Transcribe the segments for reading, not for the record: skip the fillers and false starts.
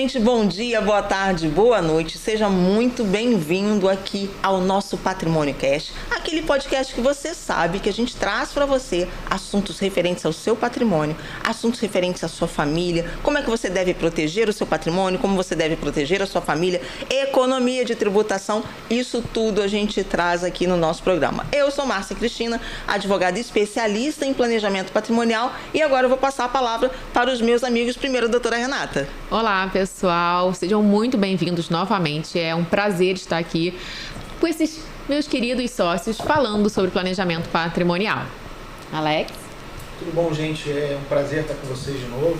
gente, bom dia, boa tarde, boa noite. Seja muito bem-vindo aqui ao nosso Patrimônio Cast, aquele podcast que você sabe que a gente traz para você assuntos referentes ao seu patrimônio, assuntos referentes à sua família, como é que você deve proteger o seu patrimônio, como você deve proteger a sua família, economia de tributação, isso tudo a gente traz aqui no nosso programa. Eu sou Márcia Cristina, advogada especialista em planejamento patrimonial, e agora eu vou passar a palavra para os meus amigos. Primeiro, a doutora Renata. Olá, pessoal. Sejam muito bem-vindos novamente. É um prazer estar aqui com esses meus queridos sócios falando sobre planejamento patrimonial. Alex? Tudo bom, gente? É um prazer estar com vocês de novo.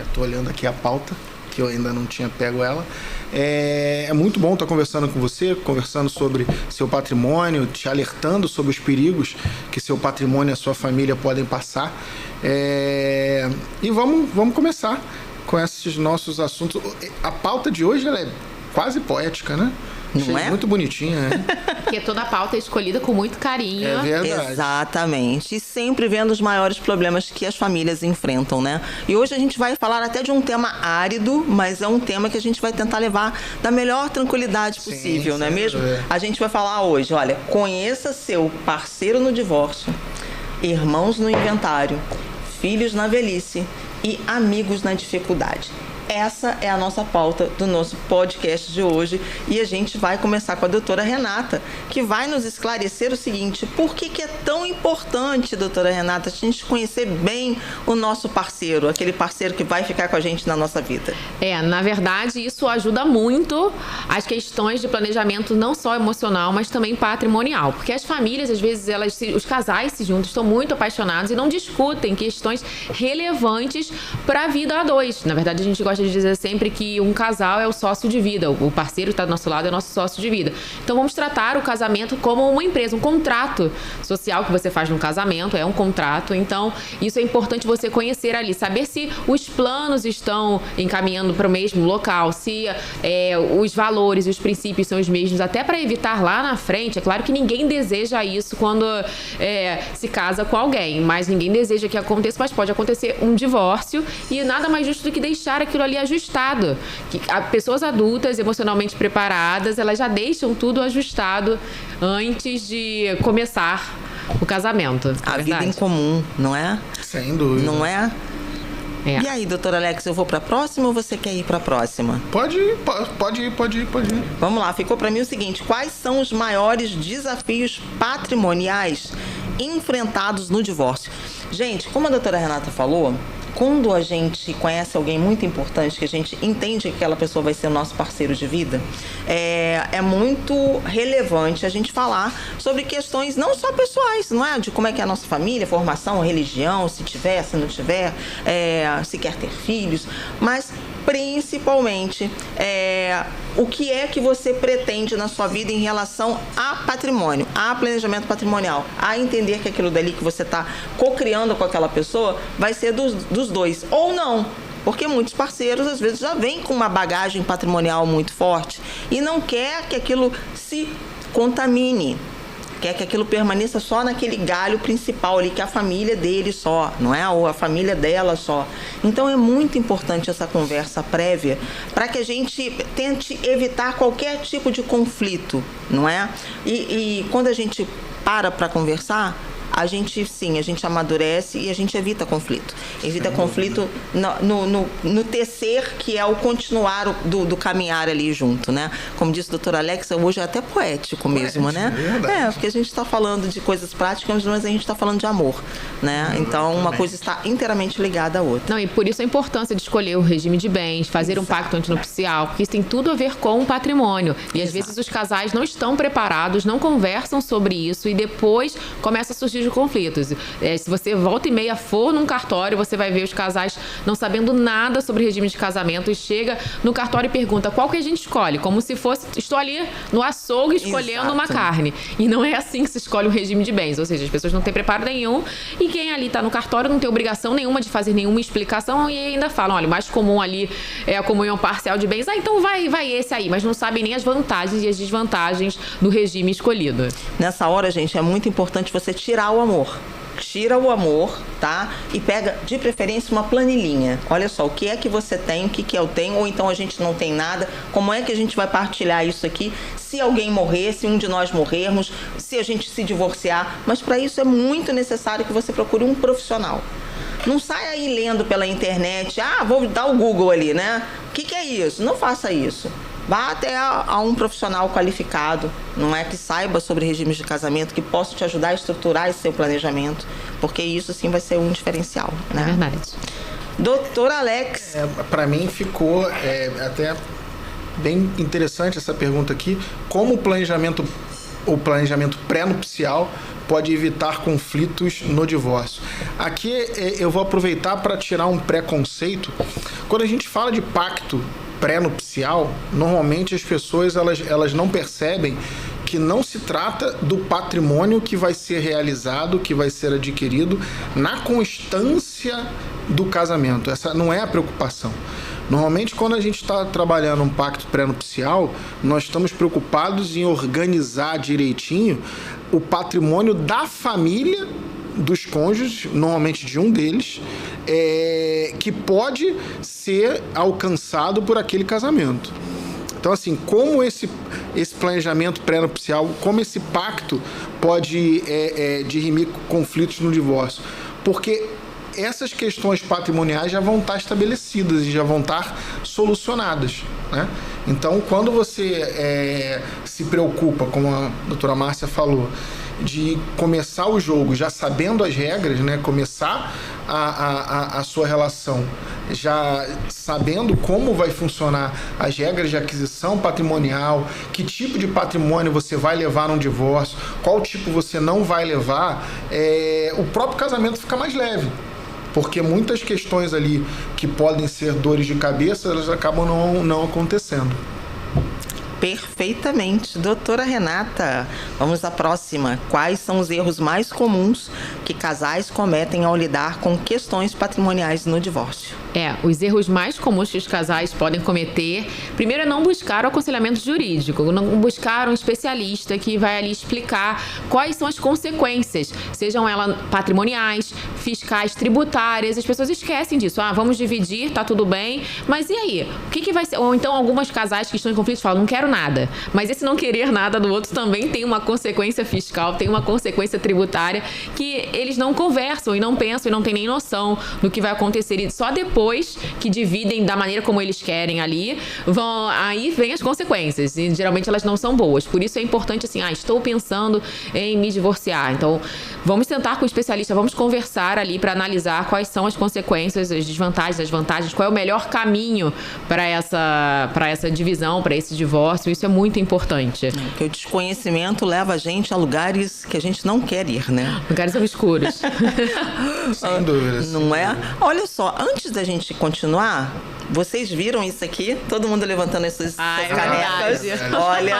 Estou olhando aqui a pauta, que eu ainda não tinha pego ela. É muito bom estar conversando com você, conversando sobre seu patrimônio, te alertando sobre os perigos que seu patrimônio e a sua família podem passar. E vamos começar com esses nossos assuntos. A pauta de hoje ela é quase poética, né? Não é? Muito bonitinha, né? Porque toda a pauta é escolhida com muito carinho. É verdade. Exatamente. E sempre vendo os maiores problemas que as famílias enfrentam, né? E hoje a gente vai falar até de um tema árido, mas é um tema que a gente vai tentar levar da melhor tranquilidade possível, não é mesmo? A gente vai falar hoje, olha, conheça seu parceiro no divórcio, irmãos no inventário, filhos na velhice e amigos na dificuldade. Essa é a nossa pauta do nosso podcast de hoje, e a gente vai começar com a doutora Renata, que vai nos esclarecer o seguinte: por que é tão importante, doutora Renata, a gente conhecer bem o nosso parceiro, aquele parceiro que vai ficar com a gente na nossa vida? Na verdade, isso ajuda muito as questões de planejamento, não só emocional, mas também patrimonial, porque as famílias, às vezes, os casais se juntam, estão muito apaixonados e não discutem questões relevantes para a vida a dois. Na verdade, a gente gosta de dizer sempre que um casal é o sócio de vida, o parceiro que está do nosso lado é o nosso sócio de vida. Então vamos tratar o casamento como uma empresa, um contrato social que você faz num casamento, é um contrato. Então isso é importante você conhecer ali, saber se os planos estão encaminhando para o mesmo local, se os valores e os princípios são os mesmos, até para evitar lá na frente. É claro que ninguém deseja isso quando se casa com alguém, mas ninguém deseja que aconteça, mas pode acontecer um divórcio, e nada mais justo do que deixar aquilo ali ajustado. Pessoas adultas, emocionalmente preparadas, elas já deixam tudo ajustado antes de começar o casamento. A vida em comum, não é? Sem dúvida. Não é? E aí, doutor Alex, eu vou para a próxima ou você quer ir para a próxima? Pode ir. Vamos lá, ficou para mim o seguinte: quais são os maiores desafios patrimoniais enfrentados no divórcio? Gente, como a doutora Renata falou, quando a gente conhece alguém muito importante, que a gente entende que aquela pessoa vai ser o nosse parceiro de vida, é muito relevante a gente falar sobre questões não só pessoais, não é? De como é que é a nossa família, formação, religião, se tiver, se não tiver, se quer ter filhos, mas principalmente o que é que você pretende na sua vida em relação a patrimônio, a planejamento patrimonial, a entender que aquilo dali que você está co-criando com aquela pessoa vai ser dos dois, ou não. Porque muitos parceiros, às vezes, já vêm com uma bagagem patrimonial muito forte e não quer que aquilo se contamine, quer que aquilo permaneça só naquele galho principal ali, que é a família dele só, não é? Ou a família dela só. Então é muito importante essa conversa prévia para que a gente tente evitar qualquer tipo de conflito, não é? E quando a gente para conversar, a gente amadurece e a gente evita conflito. Evita conflito no tecer, que é o continuar do caminhar ali junto, né? Como disse o doutor Alex, hoje é até poético mesmo, né? Porque a gente está falando de coisas práticas, mas a gente está falando de amor, né? Então, uma coisa está inteiramente ligada à outra. Não, e por isso a importância de escolher o regime de bens, fazer um pacto antinupcial, porque isso tem tudo a ver com o patrimônio. E às vezes os casais não estão preparados, não conversam sobre isso, e depois começa a surgir de conflitos. Se você volta e meia for num cartório, você vai ver os casais não sabendo nada sobre regime de casamento e chega no cartório e pergunta qual que a gente escolhe, como se fosse, estou ali no açougue escolhendo uma carne. E não é assim que se escolhe um regime de bens, ou seja, as pessoas não têm preparo nenhum, e quem ali está no cartório não tem obrigação nenhuma de fazer nenhuma explicação, e ainda falam, olha, o mais comum ali é a comunhão parcial de bens, então vai esse aí, mas não sabem nem as vantagens e as desvantagens do regime escolhido. Nessa hora, gente, é muito importante você tirar o amor. tira o amor, tá? E pega, de preferência, uma planilhinha. Olha só, o que é que você tem, o que que eu tenho, ou então a gente não tem nada. Como é que a gente vai partilhar isso aqui? Se alguém morrer, se um de nós morrermos, se a gente se divorciar. Mas para isso é muito necessário que você procure um profissional. Não saia aí lendo pela internet, vou dar o Google ali, né? O que que é isso? Não faça isso. Vá até a um profissional qualificado, não é, que saiba sobre regimes de casamento, que possa te ajudar a estruturar esse seu planejamento, porque isso sim vai ser um diferencial, né? É verdade. Doutor Alex. Para mim ficou até bem interessante essa pergunta aqui. Como o planejamento pré-nupcial pode evitar conflitos no divórcio? Aqui eu vou aproveitar para tirar um preconceito. Quando a gente fala de pacto pré-nupcial, normalmente as pessoas elas não percebem que não se trata do patrimônio que vai ser realizado, que vai ser adquirido na constância do casamento. Essa não é a preocupação. Normalmente, quando a gente está trabalhando um pacto pré-nupcial, nós estamos preocupados em organizar direitinho o patrimônio da família dos cônjuges, normalmente de um deles, que pode ser alcançado por aquele casamento. Então, assim, como esse planejamento pré-nupcial, como esse pacto pode dirimir conflitos no divórcio? Porque essas questões patrimoniais já vão estar estabelecidas e já vão estar solucionadas, né? Então, quando você se preocupa, como a doutora Márcia falou, de começar o jogo já sabendo as regras, né? Começar a sua relação já sabendo como vai funcionar as regras de aquisição patrimonial, que tipo de patrimônio você vai levar num divórcio, qual tipo você não vai levar, o próprio casamento fica mais leve. Porque muitas questões ali que podem ser dores de cabeça, elas acabam não acontecendo. Perfeitamente. Doutora Renata, vamos à próxima. Quais são os erros mais comuns que casais cometem ao lidar com questões patrimoniais no divórcio? Os erros mais comuns que os casais podem cometer, primeiro é não buscar o aconselhamento jurídico, não buscar um especialista que vai ali explicar quais são as consequências, sejam elas patrimoniais, fiscais, tributárias. As pessoas esquecem disso. Vamos dividir, tá tudo bem, mas e aí? O que vai ser? Ou então algumas casais que estão em conflito falam, não quero nada. Mas esse não querer nada do outro também tem uma consequência fiscal, tem uma consequência tributária que eles não conversam e não pensam e não têm nem noção do que vai acontecer. E só depois que dividem da maneira como eles querem ali, aí vem as consequências. E geralmente elas não são boas. Por isso é importante assim, estou pensando em me divorciar. Então, vamos sentar com o especialista, vamos conversar ali para analisar quais são as consequências, as desvantagens, as vantagens, qual é o melhor caminho para essa divisão, para esse divórcio. Isso é muito importante. Porque o desconhecimento leva a gente a lugares que a gente não quer ir, né? Lugares obscuros. Sem dúvidas. Não é? Olha só, antes da gente continuar, vocês viram isso aqui? Todo mundo levantando essas canecas. Olha,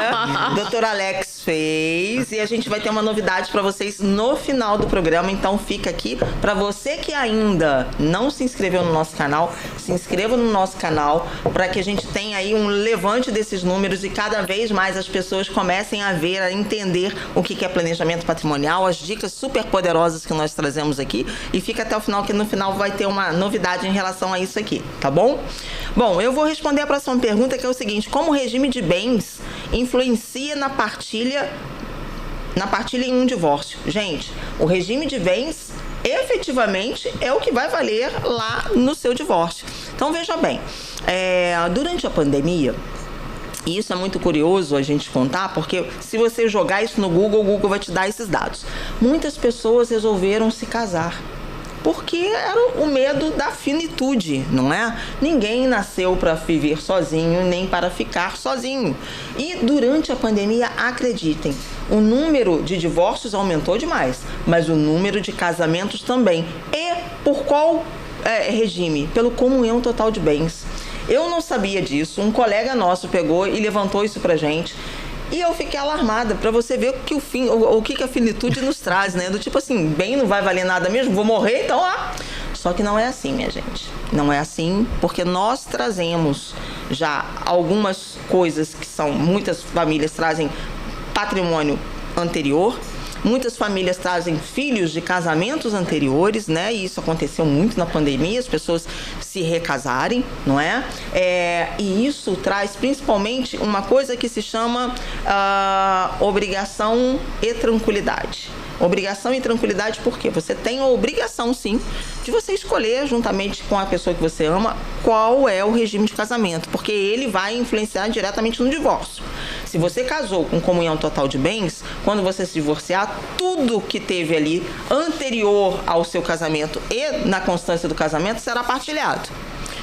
doutor Alex fez e a gente vai ter uma novidade para vocês no final do programa, então fica aqui. Para você que ainda não se inscreveu no nosso canal, se inscreva no nosso canal para que a gente tenha aí um levante desses números e cada vez mais as pessoas comecem a ver, a entender o que é planejamento patrimonial, as dicas super poderosas que nós trazemos aqui, e fica até o final, que no final vai ter uma novidade em relação a isso aqui, tá bom? Bom, eu vou responder a próxima pergunta, que é o seguinte: como o regime de bens influencia na partilha em um divórcio? Gente, o regime de bens efetivamente é o que vai valer lá no seu divórcio. Então veja bem, durante a pandemia, e isso é muito curioso a gente contar, porque se você jogar isso no Google, o Google vai te dar esses dados. Muitas pessoas resolveram se casar porque era o medo da finitude, não é? Ninguém nasceu para viver sozinho, nem para ficar sozinho. E durante a pandemia, acreditem, o número de divórcios aumentou demais, mas o número de casamentos também. E por qual regime? Pelo comunhão total de bens. Eu não sabia disso, um colega nosso pegou e levantou isso pra gente. E eu fiquei alarmada, para você ver o que a finitude nos traz, né? Do tipo assim, bem não vai valer nada mesmo, vou morrer, então Só que não é assim, minha gente. Não é assim, porque nós trazemos já algumas coisas que muitas famílias trazem patrimônio anterior. Muitas famílias trazem filhos de casamentos anteriores, né? E isso aconteceu muito na pandemia, as pessoas se recasarem, não é? E isso traz principalmente uma coisa que se chama obrigação e tranquilidade. Obrigação e tranquilidade porque você tem a obrigação, sim, de você escolher, juntamente com a pessoa que você ama, qual é o regime de casamento, porque ele vai influenciar diretamente no divórcio. Se você casou com comunhão total de bens, quando você se divorciar, tudo que teve ali anterior ao seu casamento e na constância do casamento será partilhado.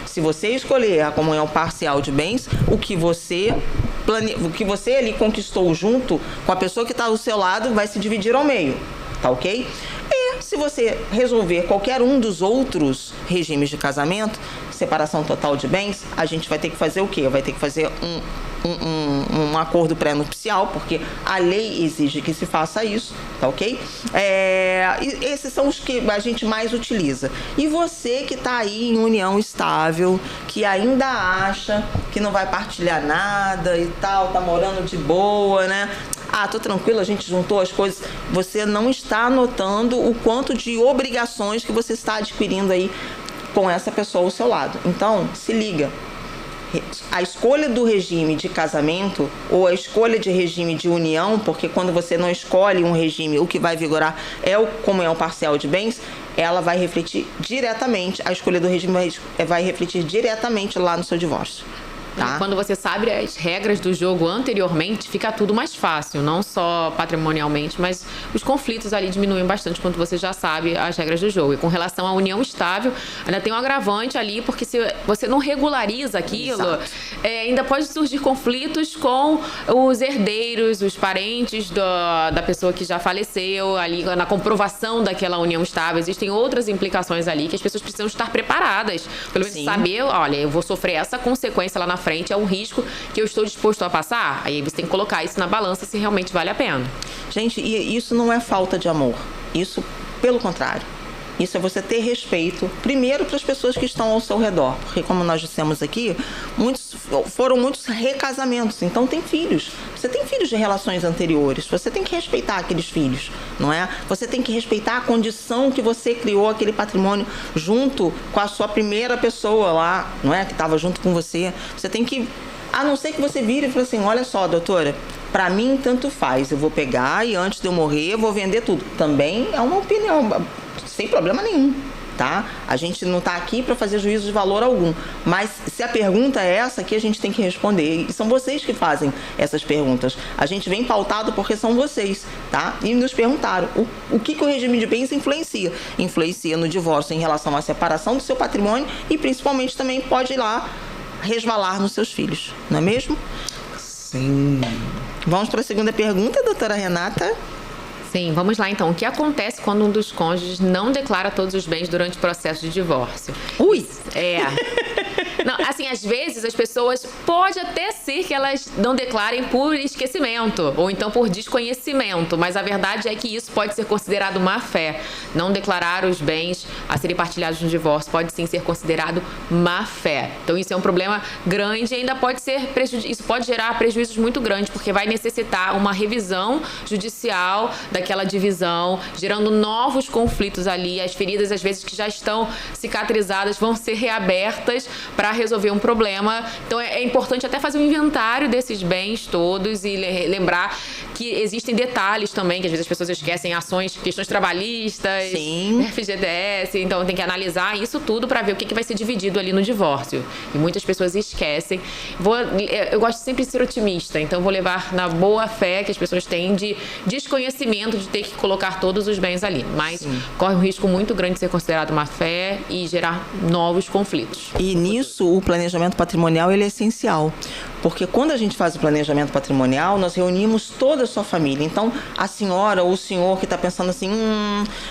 Se você escolher a comunhão parcial de bens, o que você ali conquistou junto com a pessoa que está ao seu lado vai se dividir ao meio, tá ok? E se você resolver qualquer um dos outros regimes de casamento, separação total de bens, a gente vai ter que fazer o quê? Vai ter que fazer um acordo pré-nupcial, porque a lei exige que se faça isso, tá ok? E esses são os que a gente mais utiliza. E você que está aí em união estável, que ainda acha que não vai partilhar nada e tal, tá morando de boa, né? Tô tranquilo, a gente juntou as coisas. Você não está notando o quanto de obrigações que você está adquirindo aí com essa pessoa ao seu lado. Então, se liga. A escolha do regime de casamento ou a escolha de regime de união, porque quando você não escolhe um regime, o que vai vigorar é o comunhão parcial de bens, ela vai refletir diretamente, a escolha do regime vai refletir diretamente lá no seu divórcio. Tá? Quando você sabe as regras do jogo anteriormente, fica tudo mais fácil, não só patrimonialmente, mas os conflitos ali diminuem bastante quando você já sabe as regras do jogo. E com relação à união estável, ainda tem um agravante ali, porque se você não regulariza aquilo, ainda pode surgir conflitos com os herdeiros, os parentes da pessoa que já faleceu, ali na comprovação daquela união estável. Existem outras implicações ali que as pessoas precisam estar preparadas, pelo menos saber, olha, eu vou sofrer essa consequência lá na frente, é um risco que eu estou disposto a passar. Aí você tem que colocar isso na balança se realmente vale a pena. Gente, e isso não é falta de amor. Isso, pelo contrário. Isso é você ter respeito, primeiro, para as pessoas que estão ao seu redor. Porque, como nós dissemos aqui, foram muitos recasamentos. Então, tem filhos. Você tem filhos de relações anteriores. Você tem que respeitar aqueles filhos, não é? Você tem que respeitar a condição que você criou aquele patrimônio junto com a sua primeira pessoa lá, não é? Que estava junto com você. Você tem que... A não ser que você vire e fale assim, olha só, doutora, para mim tanto faz. Eu vou pegar e antes de eu morrer eu vou vender tudo. Também é uma opinião, sem problema nenhum, tá? A gente não está aqui para fazer juízo de valor algum. Mas se a pergunta é essa aqui, a gente tem que responder. E são vocês que fazem essas perguntas. A gente vem pautado porque são vocês, tá? E nos perguntaram o que o regime de bens influencia. Influencia no divórcio em relação à separação do seu patrimônio e principalmente também pode ir lá resvalar nos seus filhos, não é mesmo? Sim. Vamos para a segunda pergunta, doutora Renata. Sim, vamos lá então. O que acontece quando um dos cônjuges não declara todos os bens durante o processo de divórcio? Ui! Não, assim, às vezes as pessoas, pode até ser que elas não declarem por esquecimento ou então por desconhecimento, mas a verdade é que isso pode ser considerado má fé. Não declarar os bens a serem partilhados no divórcio pode sim ser considerado má fé. Então isso é um problema grande e ainda pode ser isso pode gerar prejuízos muito grandes, porque vai necessitar uma revisão judicial daquela divisão, gerando novos conflitos ali. As feridas, às vezes, que já estão cicatrizadas, vão ser reabertas para resolver um problema. Então é importante até fazer um inventário desses bens todos e lembrar que existem detalhes também, que às vezes as pessoas esquecem, questões trabalhistas, sim, FGTS, então tem que analisar isso tudo para ver o que vai ser dividido ali no divórcio. E muitas pessoas esquecem. Eu gosto sempre de ser otimista, então vou levar na boa fé que as pessoas têm de desconhecimento de ter que colocar todos os bens ali, mas corre um risco muito grande de ser considerado má fé e gerar novos conflitos. E nisso o planejamento patrimonial ele é essencial, porque quando a gente faz o planejamento patrimonial, nós reunimos toda a sua família. Então, a senhora ou o senhor que está pensando assim,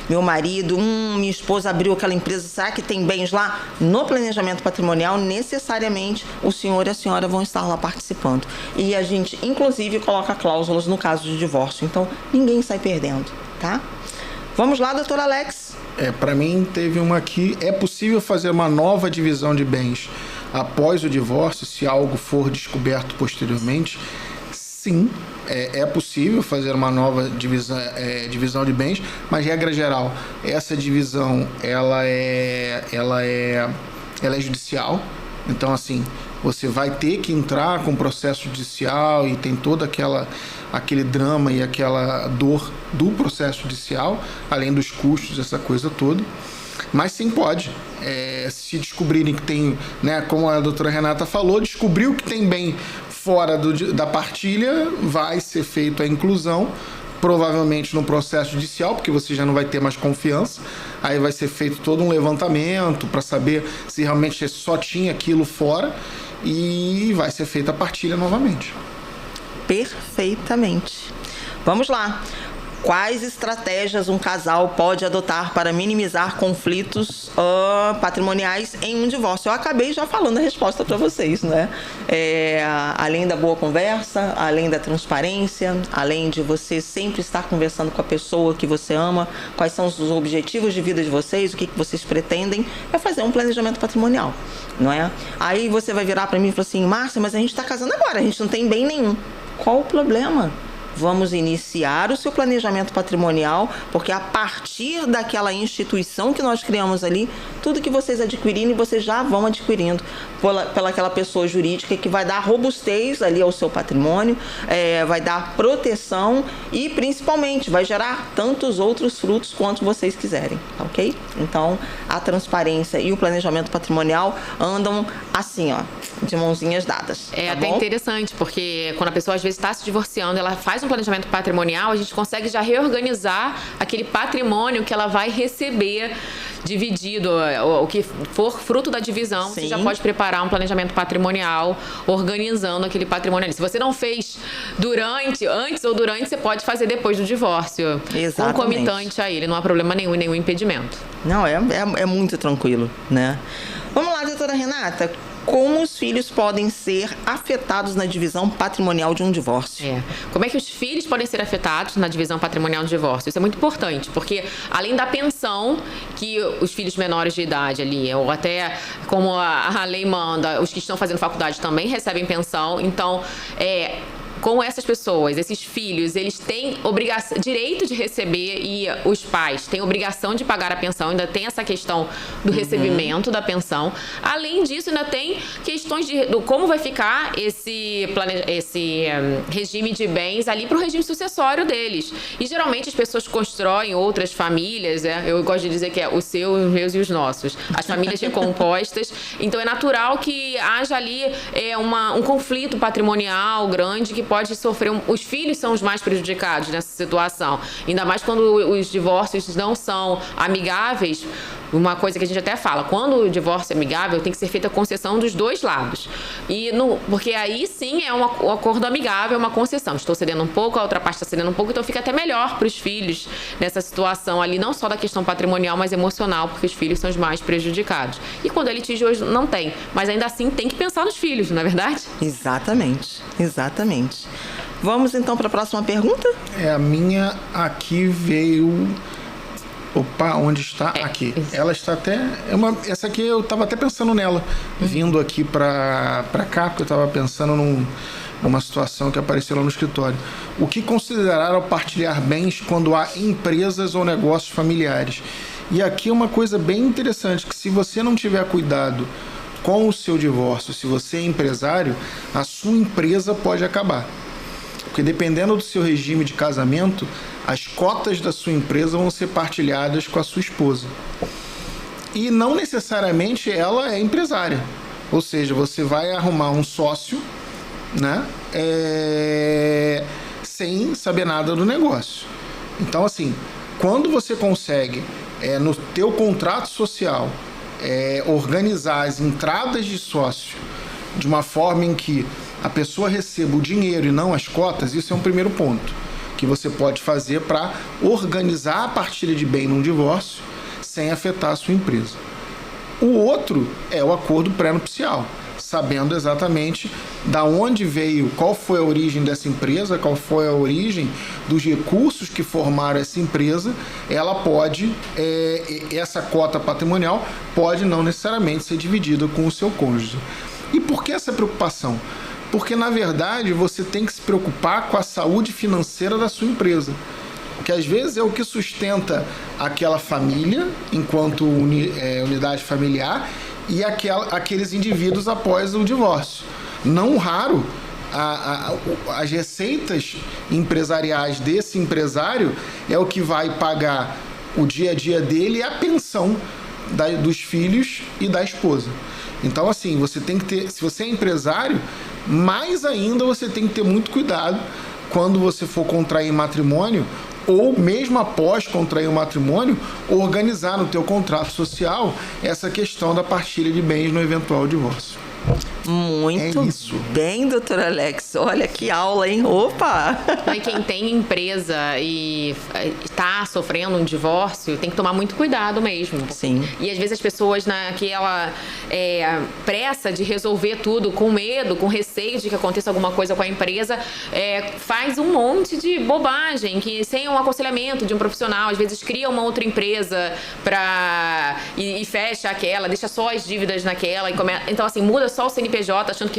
meu marido, minha esposa abriu aquela empresa, será que tem bens lá? No planejamento patrimonial, necessariamente, o senhor e a senhora vão estar lá participando. E a gente, inclusive, coloca cláusulas no caso de divórcio. Então, ninguém sai perdendo, tá? Vamos lá, doutor Alex. Para mim, teve uma aqui. É possível fazer uma nova divisão de bens após o divórcio, se algo for descoberto posteriormente? sim, é possível fazer uma nova divisão de bens, mas regra geral, essa divisão ela é judicial. Então, assim, você vai ter que entrar com processo judicial e tem todo aquele drama e aquela dor do processo judicial, além dos custos, essa coisa toda. Mas sim, pode. Se descobrirem que tem, né, como a doutora Renata falou, descobriu que tem bem fora da partilha, vai ser feita a inclusão, provavelmente no processo judicial, porque você já não vai ter mais confiança. Aí vai ser feito todo um levantamento para saber se realmente só tinha aquilo fora e vai ser feita a partilha novamente. Perfeitamente. Vamos lá. Quais estratégias um casal pode adotar para minimizar conflitos patrimoniais em um divórcio? Eu acabei já falando a resposta para vocês, né? Além da boa conversa, além da transparência, além de você sempre estar conversando com a pessoa que você ama, quais são os objetivos de vida de vocês, o que vocês pretendem, é fazer um planejamento patrimonial, não é? Aí você vai virar para mim e falar assim, Márcia, mas a gente está casando agora, a gente não tem bem nenhum. Qual o problema? Vamos iniciar o seu planejamento patrimonial, porque a partir daquela instituição que nós criamos ali, tudo que vocês adquirirem, vocês já vão adquirindo pela aquela pessoa jurídica que vai dar robustez ali ao seu patrimônio, vai dar proteção e, principalmente, vai gerar tantos outros frutos quanto vocês quiserem, ok? Então, a transparência e o planejamento patrimonial andam assim, ó, de mãozinhas dadas. É até interessante, porque quando a pessoa às vezes está se divorciando, ela faz um planejamento patrimonial, a gente consegue já reorganizar aquele patrimônio que ela vai receber dividido, o que for fruto da divisão. Sim. Você já pode preparar um planejamento patrimonial organizando aquele patrimônio ali. Se você não fez antes ou durante, você pode fazer depois do divórcio. Exatamente. Concomitante a ele, não há problema nenhum e nenhum impedimento. Não, é muito tranquilo, né? Vamos lá, doutora Renata. Como os filhos podem ser afetados na divisão patrimonial de um divórcio? Como é que os filhos podem ser afetados na divisão patrimonial de divórcio? Isso é muito importante, porque além da pensão que os filhos menores de idade ali, ou até como a lei manda, os que estão fazendo faculdade também recebem pensão. Então, como essas pessoas, esses filhos, eles têm direito de receber e os pais têm obrigação de pagar a pensão, ainda tem essa questão do recebimento da pensão. Além disso, ainda tem questões do como vai ficar esse regime de bens ali para o regime sucessório deles. E geralmente as pessoas constroem outras famílias, eu gosto de dizer que é o seu, os meus e os nossos, as famílias recompostas. Então é natural que haja ali um conflito patrimonial grande que pode sofrer. Os filhos são os mais prejudicados nessa situação. Ainda mais quando os divórcios não são amigáveis. Uma coisa que a gente até fala, quando o divórcio é amigável, tem que ser feita a concessão dos dois lados. Porque aí sim é um acordo amigável, uma concessão. Estou cedendo um pouco, a outra parte está cedendo um pouco, então fica até melhor para os filhos nessa situação ali, não só da questão patrimonial, mas emocional, porque os filhos são os mais prejudicados. E quando é litígio hoje não tem, mas ainda assim tem que pensar nos filhos, não é verdade? Exatamente. Vamos então para a próxima pergunta? A minha aqui veio... Opa, onde está? Aqui. Ela está até... Essa aqui eu estava até pensando nela, vindo aqui para cá, porque eu estava pensando numa situação que apareceu lá no escritório. O que considerar ao partilhar bens quando há empresas ou negócios familiares? E aqui é uma coisa bem interessante, que se você não tiver cuidado com o seu divórcio, se você é empresário, a sua empresa pode acabar. Porque dependendo do seu regime de casamento, as cotas da sua empresa vão ser partilhadas com a sua esposa. E não necessariamente ela é empresária. Ou seja, você vai arrumar um sócio, né? Sem saber nada do negócio. Então, assim, quando você consegue, no teu contrato social, organizar as entradas de sócio de uma forma em que a pessoa receba o dinheiro e não as cotas, isso é um primeiro ponto que você pode fazer para organizar a partilha de bem num divórcio sem afetar a sua empresa. O outro é o acordo pré-nupcial, sabendo exatamente da onde veio, qual foi a origem dessa empresa, qual foi a origem dos recursos que formaram essa empresa. Ela pode, essa cota patrimonial pode não necessariamente ser dividida com o seu cônjuge. E por que essa preocupação? Porque, na verdade, você tem que se preocupar com a saúde financeira da sua empresa. Que às vezes é o que sustenta aquela família, enquanto unidade familiar, e aqueles indivíduos após o divórcio. Não raro, as receitas empresariais desse empresário é o que vai pagar o dia a dia dele e a pensão dos filhos e da esposa. Então, assim, você tem que ter, se você é empresário, mais ainda você tem que ter muito cuidado quando você for contrair matrimônio, ou mesmo após contrair o matrimônio, organizar no teu contrato social essa questão da partilha de bens no eventual divórcio. Muito bem, doutor Alex. Olha que aula, hein? Opa! E quem tem empresa e está sofrendo um divórcio tem que tomar muito cuidado mesmo. Sim. E às vezes as pessoas naquela pressa de resolver tudo, com medo, com receio de que aconteça alguma coisa com a empresa, faz um monte de bobagem que sem um aconselhamento de um profissional, às vezes cria uma outra empresa e fecha aquela, deixa só as dívidas naquela. Então, assim, muda só o CNPJ achando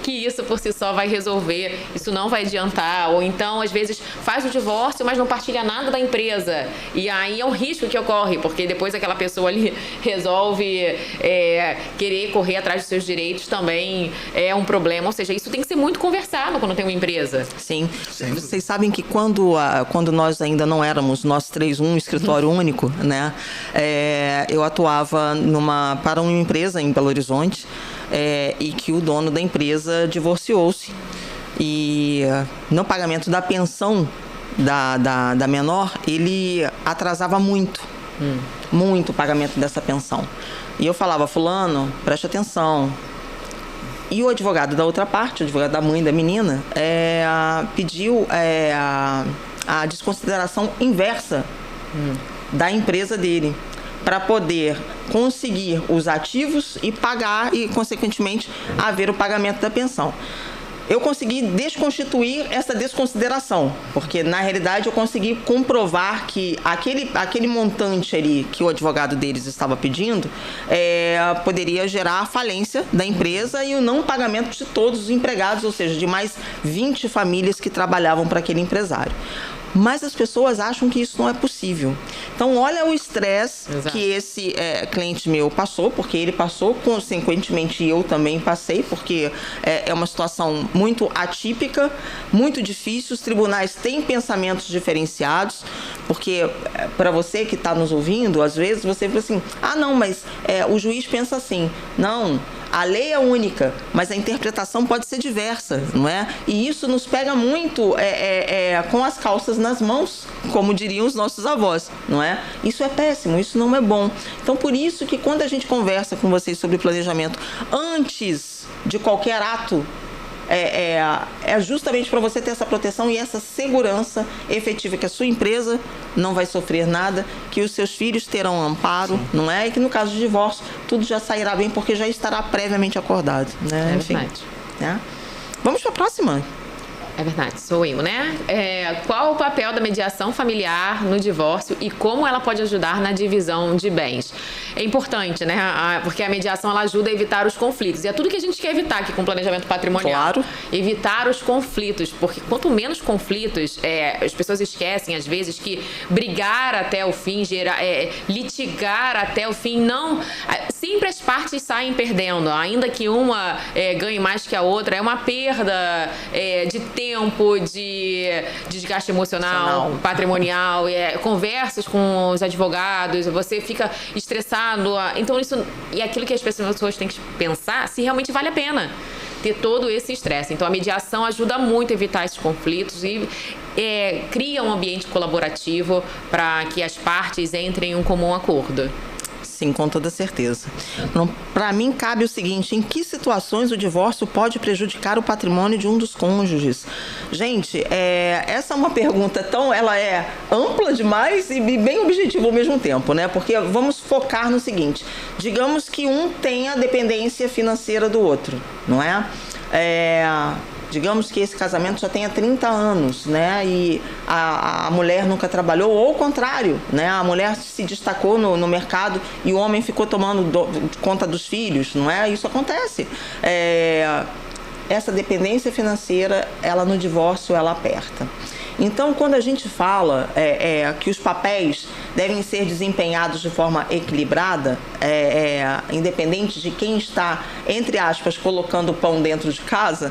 que isso por si só vai resolver, isso não vai adiantar, ou então às vezes faz o divórcio, mas não partilha nada da empresa, e aí é um risco que ocorre, porque depois aquela pessoa ali resolve querer correr atrás dos seus direitos, também é um problema, ou seja, isso tem que ser muito conversado quando tem uma empresa. Sim. Vocês sabem que quando nós ainda não éramos, nós três, um escritório único, né, eu atuava para uma empresa em Belo Horizonte, e que o dono da empresa divorciou-se. E no pagamento da pensão da menor, ele atrasava muito o pagamento dessa pensão. E eu falava, fulano, preste atenção. E o advogado da outra parte, o advogado da mãe da menina, pediu a desconsideração inversa da empresa dele, para poder conseguir os ativos e pagar e, consequentemente, haver o pagamento da pensão. Eu consegui desconstituir essa desconsideração, porque, na realidade, eu consegui comprovar que aquele montante ali que o advogado deles estava pedindo poderia gerar a falência da empresa e o não pagamento de todos os empregados, ou seja, de mais 20 famílias que trabalhavam para aquele empresário. Mas as pessoas acham que isso não é possível. Então, olha o estresse que esse cliente meu passou, porque ele passou, consequentemente eu também passei, porque é uma situação muito atípica, muito difícil. Os tribunais têm pensamentos diferenciados, porque para você que está nos ouvindo, às vezes você fala assim, não, mas o juiz pensa assim. Não, a lei é única, mas a interpretação pode ser diversa, não é? E isso nos pega muito com as calças nas mãos, como diriam os nossos avós, não é? Isso é péssimo, isso não é bom. Então, por isso que quando a gente conversa com vocês sobre planejamento, antes de qualquer ato, é justamente para você ter essa proteção e essa segurança efetiva, que a sua empresa não vai sofrer nada, que os seus filhos terão amparo, sim, não é? E que no caso de divórcio, tudo já sairá bem, porque já estará previamente acordado, né? Enfim, verdade. Né? Vamos para a próxima. É verdade, sou eu, né? Qual o papel da mediação familiar no divórcio e como ela pode ajudar na divisão de bens? É importante, né? Porque a mediação ela ajuda a evitar os conflitos. E é tudo que a gente quer evitar aqui com o planejamento patrimonial. Claro. Evitar os conflitos, porque quanto menos conflitos, as pessoas esquecem, às vezes, que brigar até o fim, litigar até o fim, não... Sempre as partes saem perdendo, ainda que uma ganhe mais que a outra. É uma perda de tempo, de desgaste emocional, patrimonial, conversas com os advogados, você fica estressado. Então, isso é aquilo que as pessoas têm que pensar se realmente vale a pena ter todo esse estresse. Então, a mediação ajuda muito a evitar esses conflitos e cria um ambiente colaborativo para que as partes entrem em um comum acordo. Sim, com toda certeza. Então, para mim, cabe o seguinte: em que situações o divórcio pode prejudicar o patrimônio de um dos cônjuges? Gente, essa é uma pergunta ela é ampla demais e bem objetiva ao mesmo tempo, né? Porque vamos focar no seguinte: digamos que um tenha dependência financeira do outro, não é? Digamos que esse casamento já tenha 30 anos, né? E a mulher nunca trabalhou, ou ao contrário, né? A mulher se destacou no mercado e o homem ficou tomando conta dos filhos, não é? Isso acontece. essa dependência financeira, ela no divórcio, ela aperta. Então, quando a gente fala que os papéis devem ser desempenhados de forma equilibrada, independente de quem está, entre aspas, colocando o pão dentro de casa,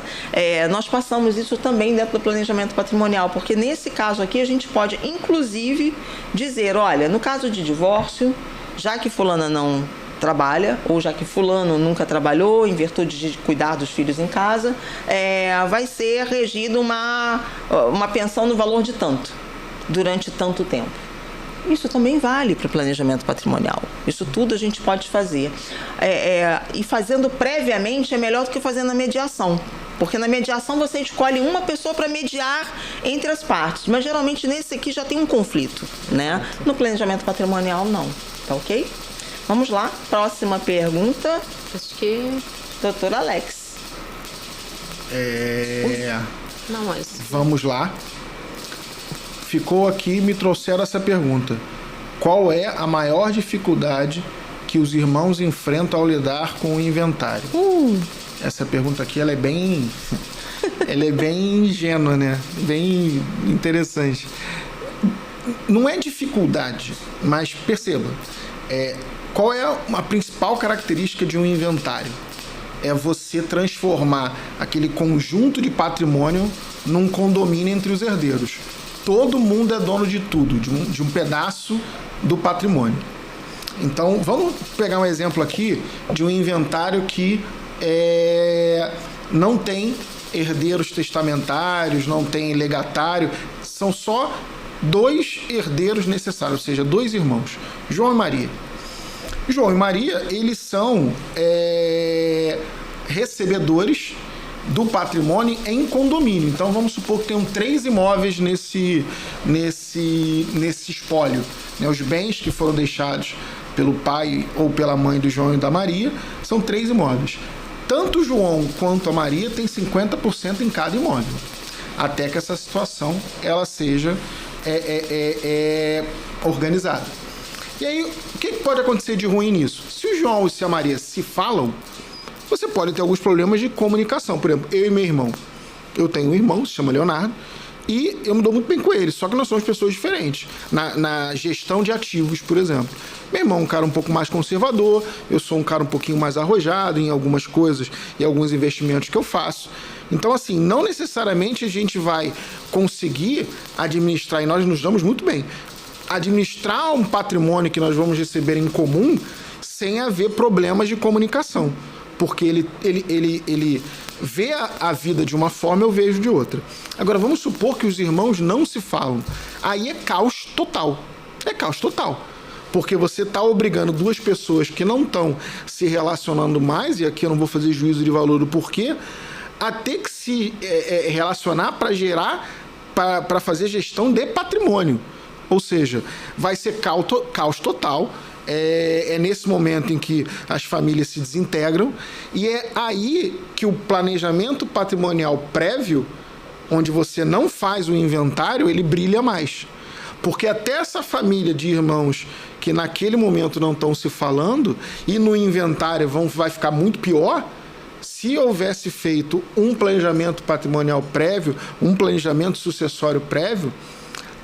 nós passamos isso também dentro do planejamento patrimonial, porque nesse caso aqui a gente pode, inclusive, dizer, olha, no caso de divórcio, já que fulana não trabalha, ou já que fulano nunca trabalhou, em virtude de cuidar dos filhos em casa, vai ser regida uma pensão no valor de tanto, durante tanto tempo. Isso também vale para o planejamento patrimonial. Isso tudo a gente pode fazer. E fazendo previamente é melhor do que fazer na mediação. Porque na mediação você escolhe uma pessoa para mediar entre as partes. Mas geralmente nesse aqui já tem um conflito, né? No planejamento patrimonial, não. Tá ok? Vamos lá, próxima pergunta. Acho que... Doutor Alex. Não, mas... Vamos lá. Ficou aqui, me trouxeram essa pergunta. Qual é a maior dificuldade que os irmãos enfrentam ao lidar com o inventário? Essa pergunta aqui, ela é bem ingênua, né? Bem interessante. Não é dificuldade, mas perceba, qual é a principal característica de um inventário? É você transformar aquele conjunto de patrimônio num condomínio entre os herdeiros. Todo mundo é dono de tudo, de um pedaço do patrimônio. Então, vamos pegar um exemplo aqui de um inventário que não tem herdeiros testamentários, não tem legatário, são só 2 herdeiros necessários, ou seja, 2 irmãos, João e Maria. João e Maria, eles são recebedores do patrimônio em condomínio. Então, vamos supor que tenham 3 imóveis nesse espólio, né? Os bens que foram deixados pelo pai ou pela mãe do João e da Maria são 3 imóveis. Tanto o João quanto a Maria têm 50% em cada imóvel, até que essa situação ela seja organizada. E aí, o que pode acontecer de ruim nisso? Se o João e se a Maria se falam, você pode ter alguns problemas de comunicação. Por exemplo, eu e meu irmão. Eu tenho um irmão, se chama Leonardo, e eu me dou muito bem com ele, só que nós somos pessoas diferentes. Na gestão de ativos, por exemplo. Meu irmão é um cara um pouco mais conservador, eu sou um cara um pouquinho mais arrojado em algumas coisas e alguns investimentos que eu faço. Então, assim, não necessariamente a gente vai conseguir administrar, e nós nos damos muito bem, administrar um patrimônio que nós vamos receber em comum sem haver problemas de comunicação. Porque ele vê a vida de uma forma, eu vejo de outra. Agora, vamos supor que os irmãos não se falam. Aí é caos total. É caos total. Porque você está obrigando 2 pessoas que não estão se relacionando mais, e aqui eu não vou fazer juízo de valor do porquê, a ter que se relacionar para gerar, para fazer gestão de patrimônio. Ou seja, vai ser caos total. É nesse momento em que as famílias se desintegram, e é aí que o planejamento patrimonial prévio, onde você não faz o inventário, ele brilha mais. Porque até essa família de irmãos que naquele momento não estão se falando, e no inventário vai ficar muito pior, se houvesse feito um planejamento patrimonial prévio, um planejamento sucessório prévio,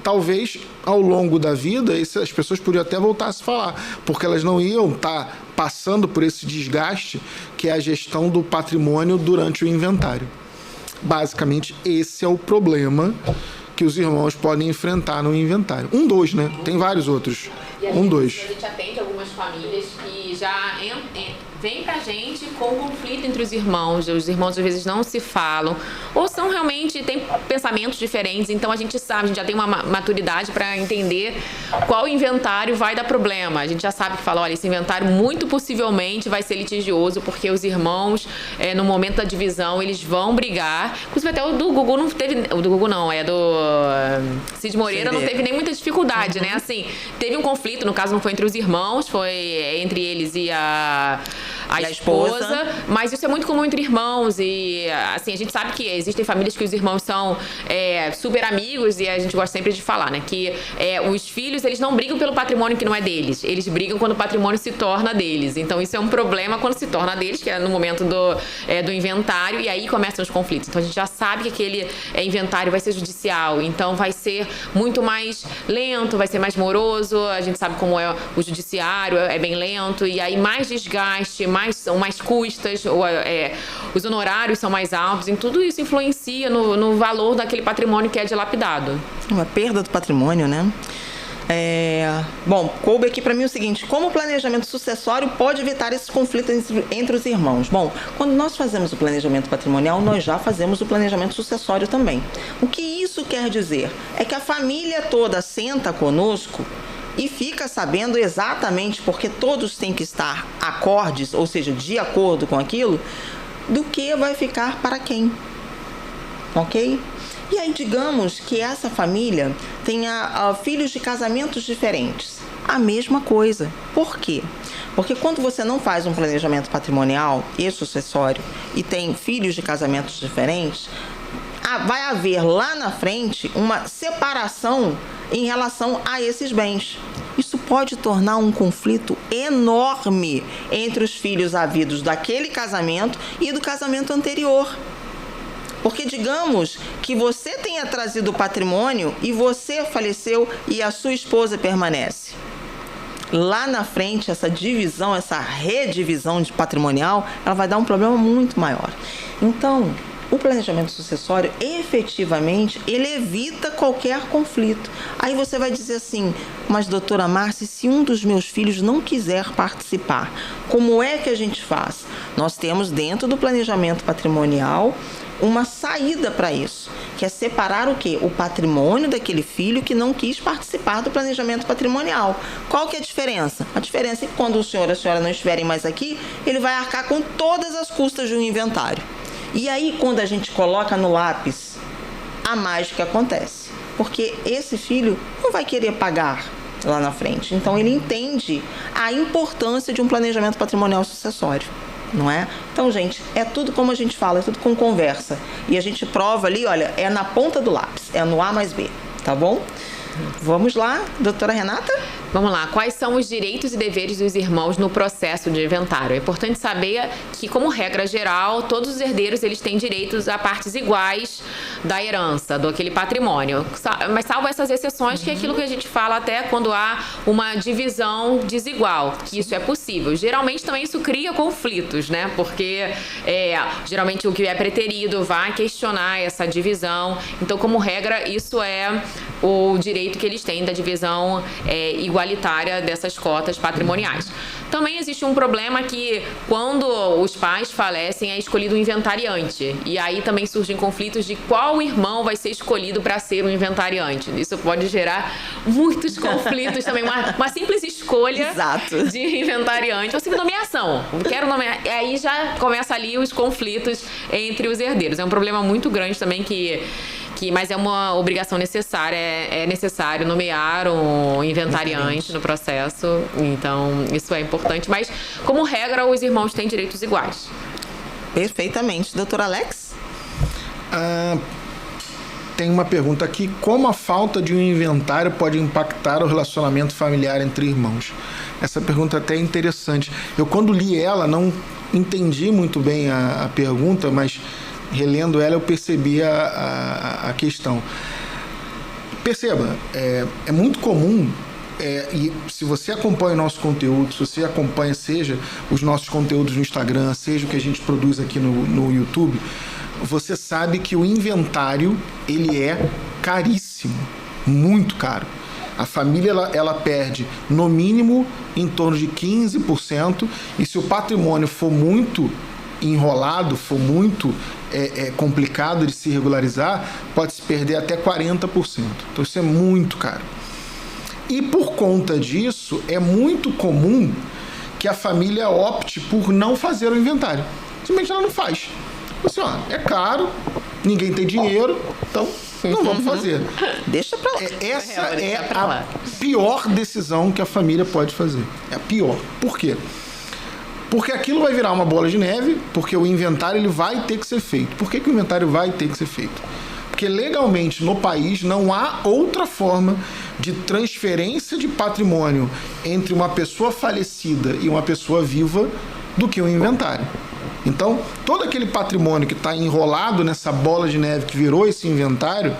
talvez ao longo da vida as pessoas podiam até voltar a se falar, porque elas não iam estar passando por esse desgaste que é a gestão do patrimônio durante o inventário. Basicamente, esse é o problema que os irmãos podem enfrentar no inventário. 2, né? Tem vários outros. 2. A gente atende algumas famílias que já vêm pra gente com conflito entre os irmãos às vezes não se falam, ou são realmente, tem pensamentos diferentes, então a gente sabe, a gente já tem uma maturidade para entender qual inventário vai dar problema. A gente já sabe que fala, olha, esse inventário muito possivelmente vai ser litigioso, porque os irmãos, no momento da divisão, eles vão brigar. Inclusive até o do Gugu não teve, o do Gugu não, é do Cid Moreira, não teve nem muita dificuldade, né? Assim, teve um conflito, no caso não foi entre os irmãos, foi entre eles e a a esposa. Mas isso é muito comum entre irmãos e, assim, a gente sabe que existem famílias que os irmãos são super amigos e a gente gosta sempre de falar, né? Que os filhos, eles não brigam pelo patrimônio que não é deles. Eles brigam quando o patrimônio se torna deles. Então, isso é um problema quando se torna deles, que é no momento do inventário, e aí começam os conflitos. Então, a gente já sabe que aquele inventário vai ser judicial, então vai ser muito mais lento, vai ser mais moroso. A gente sabe como é o judiciário, é bem lento, e aí mais desgaste, são mais custas, os honorários são mais altos, e tudo isso influencia no valor daquele patrimônio que é dilapidado. Uma perda do patrimônio, né? Bom, coube aqui para mim o seguinte: como o planejamento sucessório pode evitar esses conflitos entre os irmãos? Bom, quando nós fazemos o planejamento patrimonial, nós já fazemos o planejamento sucessório também. O que isso quer dizer? É que a família toda senta conosco e fica sabendo exatamente, porque todos têm que estar acordes, ou seja, de acordo com aquilo, do que vai ficar para quem. Ok? E aí, digamos que essa família tenha filhos de casamentos diferentes. A mesma coisa. Por quê? Porque quando você não faz um planejamento patrimonial e sucessório e tem filhos de casamentos diferentes, vai haver lá na frente uma separação em relação a esses bens. Isso pode tornar um conflito enorme entre os filhos havidos daquele casamento e do casamento anterior. Porque digamos que você tenha trazido o patrimônio e você faleceu e a sua esposa permanece. Lá na frente, essa divisão, essa redivisão de patrimonial, ela vai dar um problema muito maior. Então, o planejamento sucessório, efetivamente, ele evita qualquer conflito. Aí você vai dizer assim: mas doutora Márcia, se um dos meus filhos não quiser participar, como é que a gente faz? Nós temos dentro do planejamento patrimonial uma saída para isso, que é separar o quê? O patrimônio daquele filho que não quis participar do planejamento patrimonial. Qual que é a diferença? A diferença é que quando o senhor e a senhora não estiverem mais aqui, ele vai arcar com todas as custas de um inventário. E aí, quando a gente coloca no lápis, a mágica acontece. Porque esse filho não vai querer pagar lá na frente. Então, ele entende a importância de um planejamento patrimonial sucessório. Não é? Então, gente, é tudo como a gente fala, é tudo com conversa. E a gente prova ali, olha, é na ponta do lápis, é no A mais B, tá bom? Vamos lá, doutora Renata? Vamos lá, quais são os direitos e deveres dos irmãos no processo de inventário? É importante saber que, como regra geral, todos os herdeiros eles têm direitos a partes iguais da herança, daquele patrimônio. Mas salvo essas exceções, que é aquilo que a gente fala até quando há uma divisão desigual, que isso é possível. Geralmente também isso cria conflitos, né? Porque geralmente o que é preterido vai questionar essa divisão. Então, como regra, isso é o direito que eles têm da divisão igualitária dessas cotas patrimoniais. Também existe um problema que, quando os pais falecem, é escolhido um inventariante. E aí também surgem conflitos de qual irmão vai ser escolhido para ser o inventariante. Isso pode gerar muitos conflitos também. Uma simples escolha Exato. de inventariante, ou simples nomeação. Quero nomear. E aí já começa ali os conflitos entre os herdeiros. É um problema muito grande também mas é uma obrigação necessária, é necessário nomear um inventariante no processo, então isso é importante, mas como regra os irmãos têm direitos iguais. Perfeitamente. Doutor Alex? Tem uma pergunta aqui: como a falta de um inventário pode impactar o relacionamento familiar entre irmãos? Essa pergunta até é interessante. Eu, quando li ela, não entendi muito bem a pergunta, mas relendo ela eu percebi a questão. Perceba, é muito comum, e se você acompanha o nosso conteúdo, se você acompanha seja os nossos conteúdos no Instagram, seja o que a gente produz aqui no YouTube, você sabe que o inventário ele é caríssimo, muito caro. A família ela perde no mínimo em torno de 15%, e se o patrimônio for muito enrolado, for muito complicado de se regularizar, pode-se perder até 40%. Então isso é muito caro. E por conta disso, é muito comum que a família opte por não fazer o inventário. Simplesmente ela não faz. Assim, é caro, ninguém tem dinheiro, então não vamos fazer. Deixa pra lá. Essa é a pior decisão que a família pode fazer. É a pior. Por quê? Porque aquilo vai virar uma bola de neve, porque o inventário ele vai ter que ser feito. Por que o inventário vai ter que ser feito? Porque legalmente no país não há outra forma de transferência de patrimônio entre uma pessoa falecida e uma pessoa viva do que o inventário. Então, todo aquele patrimônio que está enrolado nessa bola de neve que virou esse inventário,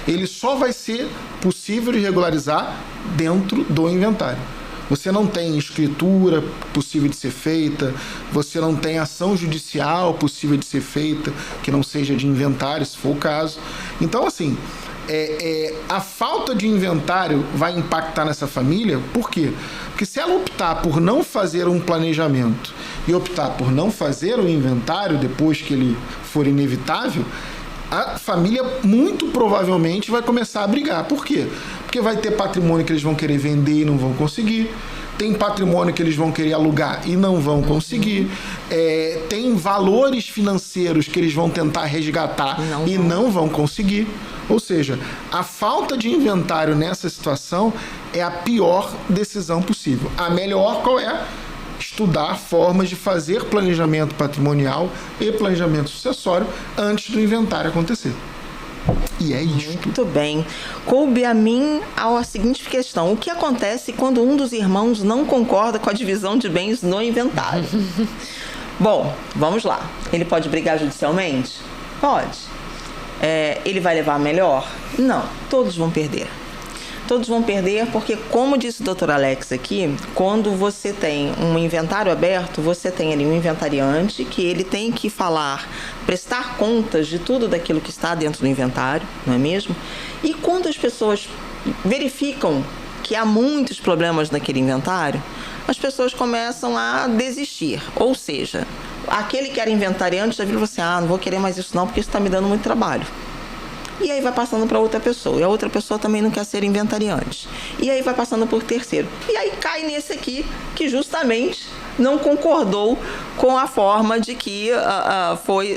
ele só vai ser possível de regularizar dentro do inventário. Você não tem escritura possível de ser feita, você não tem ação judicial possível de ser feita, que não seja de inventário, se for o caso. Então, assim, a falta de inventário vai impactar nessa família, por quê? Porque se ela optar por não fazer um planejamento e optar por não fazer o inventário depois que ele for inevitável, a família muito provavelmente vai começar a brigar. Por quê? Porque vai ter patrimônio que eles vão querer vender e não vão conseguir. Tem patrimônio que eles vão querer alugar e não vão conseguir. Tem valores financeiros que eles vão tentar resgatar e não vão conseguir. Ou seja, a falta de inventário nessa situação é a pior decisão possível. A melhor qual é? Estudar formas de fazer planejamento patrimonial e planejamento sucessório antes do inventário acontecer. E é isto. Muito bem. Coube a mim a seguinte questão: o que acontece quando um dos irmãos não concorda com a divisão de bens no inventário? Bom, vamos lá. Ele pode brigar judicialmente? Pode. Ele vai levar a melhor? Não. Todos vão perder. Todos vão perder porque, como disse o Dr. Alex aqui, quando você tem um inventário aberto, você tem ali um inventariante que ele tem que prestar contas de tudo daquilo que está dentro do inventário, não é mesmo? E quando as pessoas verificam que há muitos problemas naquele inventário, as pessoas começam a desistir. Ou seja, aquele que era inventariante já viu você, não vou querer mais isso não, porque isso está me dando muito trabalho. E aí vai passando para outra pessoa. E a outra pessoa também não quer ser inventariante. E aí vai passando por terceiro. E aí cai nesse aqui, que justamente não concordou com a forma de que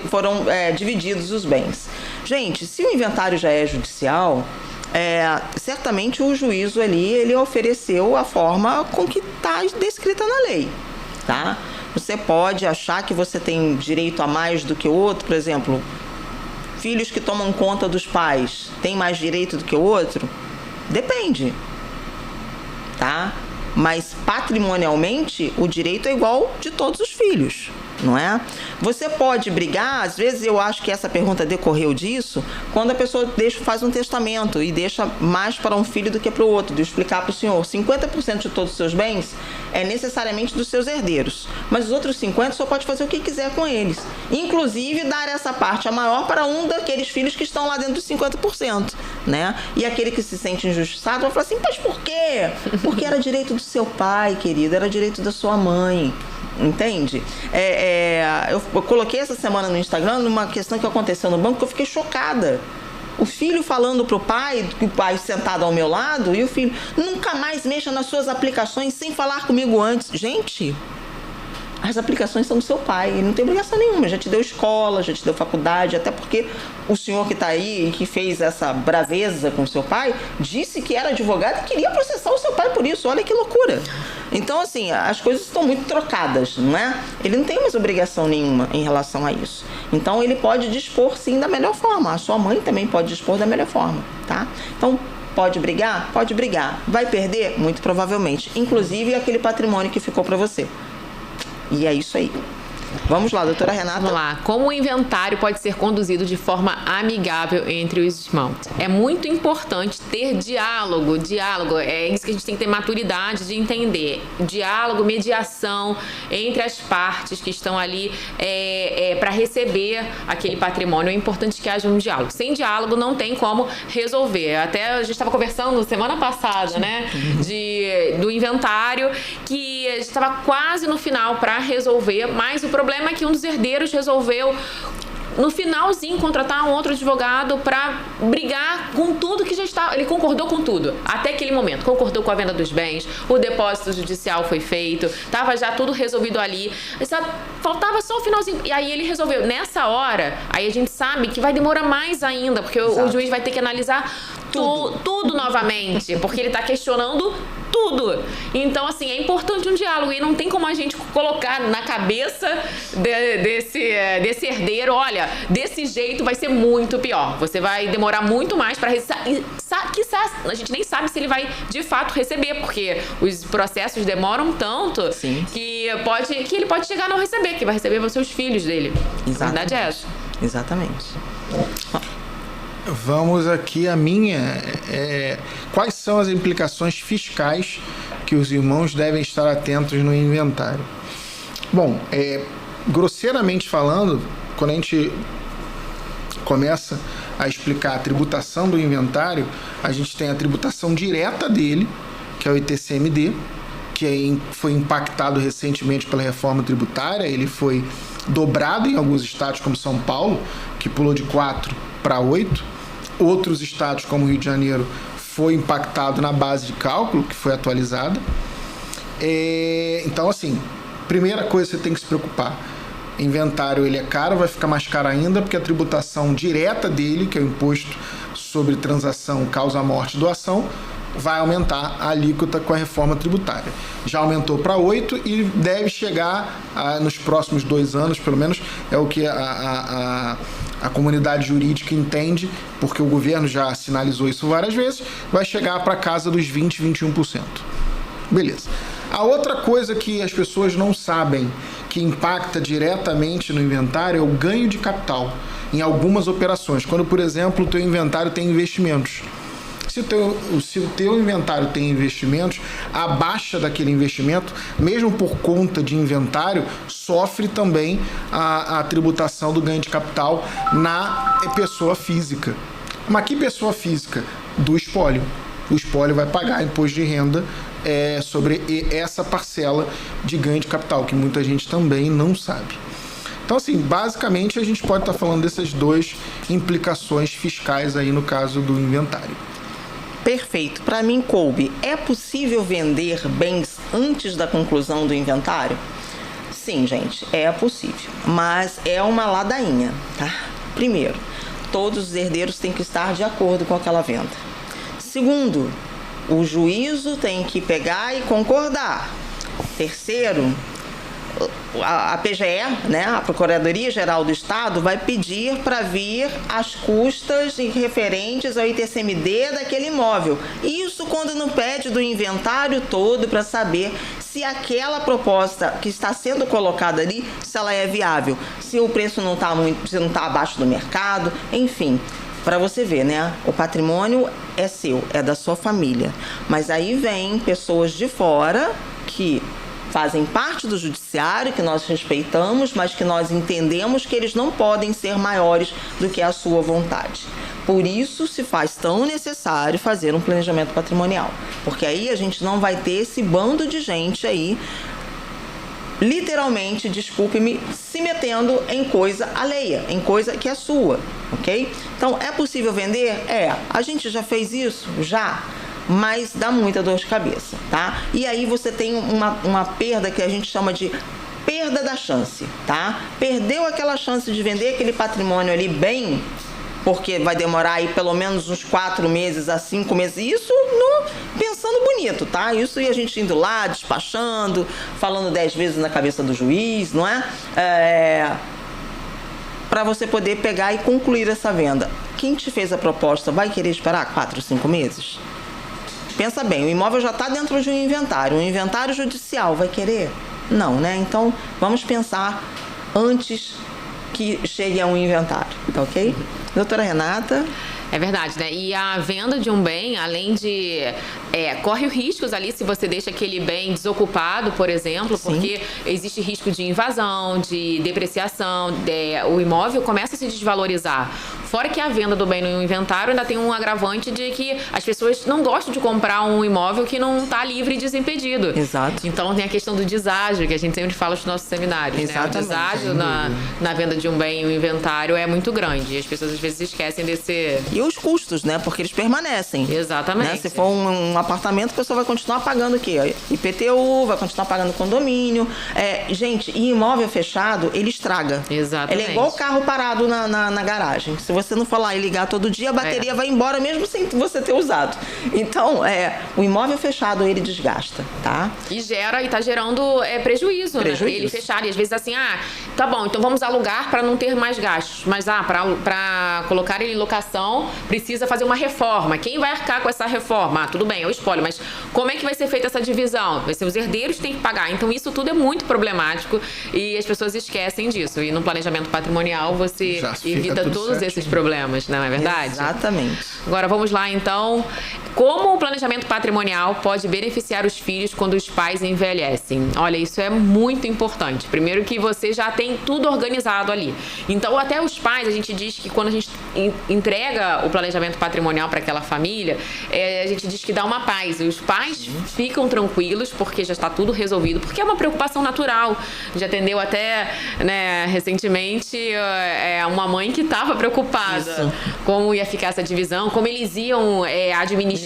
foram divididos os bens. Gente, se o inventário já é judicial, certamente o juízo ali, ele ofereceu a forma com que está descrita na lei, tá? Você pode achar que você tem direito a mais do que o outro, por exemplo, filhos que tomam conta dos pais têm mais direito do que o outro? Depende, tá? Mas patrimonialmente o direito é igual de todos os filhos, não é? Você pode brigar, às vezes eu acho que essa pergunta decorreu disso, quando a pessoa faz um testamento e deixa mais para um filho do que para o outro, de explicar para o senhor, 50% de todos os seus bens é necessariamente dos seus herdeiros, mas os outros 50% só pode fazer o que quiser com eles, inclusive dar essa parte a maior para um daqueles filhos que estão lá dentro dos 50%, né? E aquele que se sente injustiçado vai falar assim, mas por quê? Porque era direito do seu pai, querido, era direito da sua mãe. Entende? Eu coloquei essa semana no Instagram numa questão que aconteceu no banco que eu fiquei chocada. O filho falando pro pai, o pai sentado ao meu lado, e o filho, nunca mais mexa nas suas aplicações sem falar comigo antes. Gente, as aplicações são do seu pai, ele não tem obrigação nenhuma, já te deu escola, já te deu faculdade, até porque o senhor que está aí e que fez essa braveza com o seu pai, disse que era advogado e queria processar o seu pai por isso, olha que loucura. Então, assim, as coisas estão muito trocadas, não é? Ele não tem mais obrigação nenhuma em relação a isso. Então, ele pode dispor, sim, da melhor forma. A sua mãe também pode dispor da melhor forma, tá? Então, pode brigar? Pode brigar. Vai perder? Muito provavelmente. Inclusive, aquele patrimônio que ficou para você. E é isso aí. Vamos lá, doutora Renata. Vamos lá. Como o inventário pode ser conduzido de forma amigável entre os irmãos? É muito importante ter diálogo. Diálogo, é isso que a gente tem que ter maturidade de entender. Diálogo, mediação entre as partes que estão ali para receber aquele patrimônio. É importante que haja um diálogo. Sem diálogo não tem como resolver. Até a gente estava conversando semana passada, né? Do inventário, que a gente estava quase no final para resolver, mas o problema é que um dos herdeiros resolveu no finalzinho contratar um outro advogado para brigar com tudo que já estava. Ele concordou com tudo até aquele momento, concordou com a venda dos bens, o depósito judicial foi feito, estava já tudo resolvido ali, faltava só o finalzinho, e aí ele resolveu. Nessa hora, aí a gente sabe que vai demorar mais ainda, porque o juiz vai ter que analisar tudo novamente, porque ele está questionando tudo. Então, assim, é importante um diálogo e não tem como a gente colocar na cabeça desse herdeiro, olha, desse jeito vai ser muito pior. Você vai demorar muito mais para receber. A gente nem sabe se ele vai de fato receber, porque os processos demoram tanto que ele pode chegar a não receber, que vai receber os seus filhos dele. Exatamente. A verdade é essa. Exatamente. Vamos aqui a minha. Quais são as implicações fiscais que os irmãos devem estar atentos no inventário? Bom, grosseiramente falando, quando a gente começa a explicar a tributação do inventário, a gente tem a tributação direta dele, que é o ITCMD, que foi impactado recentemente pela reforma tributária. Ele foi dobrado em alguns estados, como São Paulo, que pulou de 4 para 8. Outros estados, como Rio de Janeiro, foi impactado na base de cálculo, que foi atualizada. Então, assim, primeira coisa que você tem que se preocupar: inventário, ele é caro, vai ficar mais caro ainda, porque a tributação direta dele, que é o imposto sobre transação, causa-morte e doação, vai aumentar a alíquota com a reforma tributária. Já aumentou para 8 e deve chegar nos próximos 2 anos, pelo menos, é o que a comunidade jurídica entende, porque o governo já sinalizou isso várias vezes, vai chegar para casa dos 20%, 21%. Beleza. A outra coisa que as pessoas não sabem, que impacta diretamente no inventário, é o ganho de capital em algumas operações. Quando, por exemplo, o teu inventário tem investimentos. Se o teu inventário tem investimentos, a baixa daquele investimento, mesmo por conta de inventário, sofre também a tributação do ganho de capital na pessoa física. Mas que pessoa física? Do espólio. O espólio vai pagar imposto de renda sobre essa parcela de ganho de capital, que muita gente também não sabe. Então, assim, basicamente a gente pode estar falando dessas duas implicações fiscais aí no caso do inventário. Perfeito. Para mim, coube. É possível vender bens antes da conclusão do inventário? Sim, gente, é possível. Mas é uma ladainha, tá? Primeiro, todos os herdeiros têm que estar de acordo com aquela venda. Segundo, o juízo tem que pegar e concordar. Terceiro, a PGE, né, a Procuradoria-Geral do Estado, vai pedir para vir as custas referentes ao ITCMD daquele imóvel. Isso quando não pede do inventário todo para saber se aquela proposta que está sendo colocada ali, se ela é viável, se o preço não está se não está abaixo do mercado, enfim. Para você ver, né? O patrimônio é seu, é da sua família. Mas aí vem pessoas de fora que fazem parte do judiciário, que nós respeitamos, mas que nós entendemos que eles não podem ser maiores do que a sua vontade. Por isso se faz tão necessário fazer um planejamento patrimonial, porque aí a gente não vai ter esse bando de gente aí, literalmente, desculpe-me, se metendo em coisa alheia, em coisa que é sua, ok? Então, é possível vender? A gente já fez isso? Já. Mas dá muita dor de cabeça, tá? E aí você tem uma perda que a gente chama de perda da chance, tá? Perdeu aquela chance de vender aquele patrimônio ali bem, porque vai demorar aí pelo menos uns 4 meses a 5 meses. Isso pensando bonito, tá? Isso e a gente indo lá, despachando, falando 10 vezes na cabeça do juiz, não é? Para você poder pegar e concluir essa venda. Quem te fez a proposta vai querer esperar 4, 5 meses? Pensa bem, o imóvel já está dentro de um inventário judicial, vai querer? Não, né? Então, vamos pensar antes que chegue a um inventário, tá ok? Doutora Renata? É verdade, né? E a venda de um bem, além de... corre riscos ali se você deixa aquele bem desocupado, por exemplo, porque existe risco de invasão, de depreciação, o imóvel começa a se desvalorizar. Fora que a venda do bem no inventário ainda tem um agravante de que as pessoas não gostam de comprar um imóvel que não está livre e desimpedido. Exato. Então tem a questão do deságio, que a gente sempre fala nos nossos seminários. Exatamente. Né? O deságio na venda de um bem no inventário é muito grande. E as pessoas às vezes esquecem desse... E os custos, né? Porque eles permanecem. Exatamente. Né? Se for um apartamento, a pessoa vai continuar pagando o quê? IPTU, vai continuar pagando condomínio. Gente, e imóvel fechado, ele estraga. Exatamente. Ele é igual o carro parado na garagem. Se você não for lá e ligar todo dia, a bateria vai embora mesmo sem você ter usado. Então, o imóvel fechado, ele desgasta, tá? E tá gerando prejuízo, né? Ele fechado. E às vezes assim, tá bom, então vamos alugar para não ter mais gastos. Mas, para colocar ele em locação, precisa fazer uma reforma. Quem vai arcar com essa reforma? Tudo bem, eu escolho, mas como é que vai ser feita essa divisão? Vai ser os herdeiros que têm que pagar. Então, isso tudo é muito problemático e as pessoas esquecem disso. E no planejamento patrimonial, você evita todos esses problemas, não é verdade? Exatamente. Agora, vamos lá, então. Como o planejamento patrimonial pode beneficiar os filhos quando os pais envelhecem? Olha, isso é muito importante. Primeiro que você já tem tudo organizado ali. Então, até os pais, a gente diz que quando a gente entrega o planejamento patrimonial para aquela família, a gente diz que dá uma paz. E os pais ficam tranquilos porque já está tudo resolvido, porque é uma preocupação natural. Já atendeu até, né, recentemente uma mãe que estava preocupada como ia ficar essa divisão, como eles iam administrar.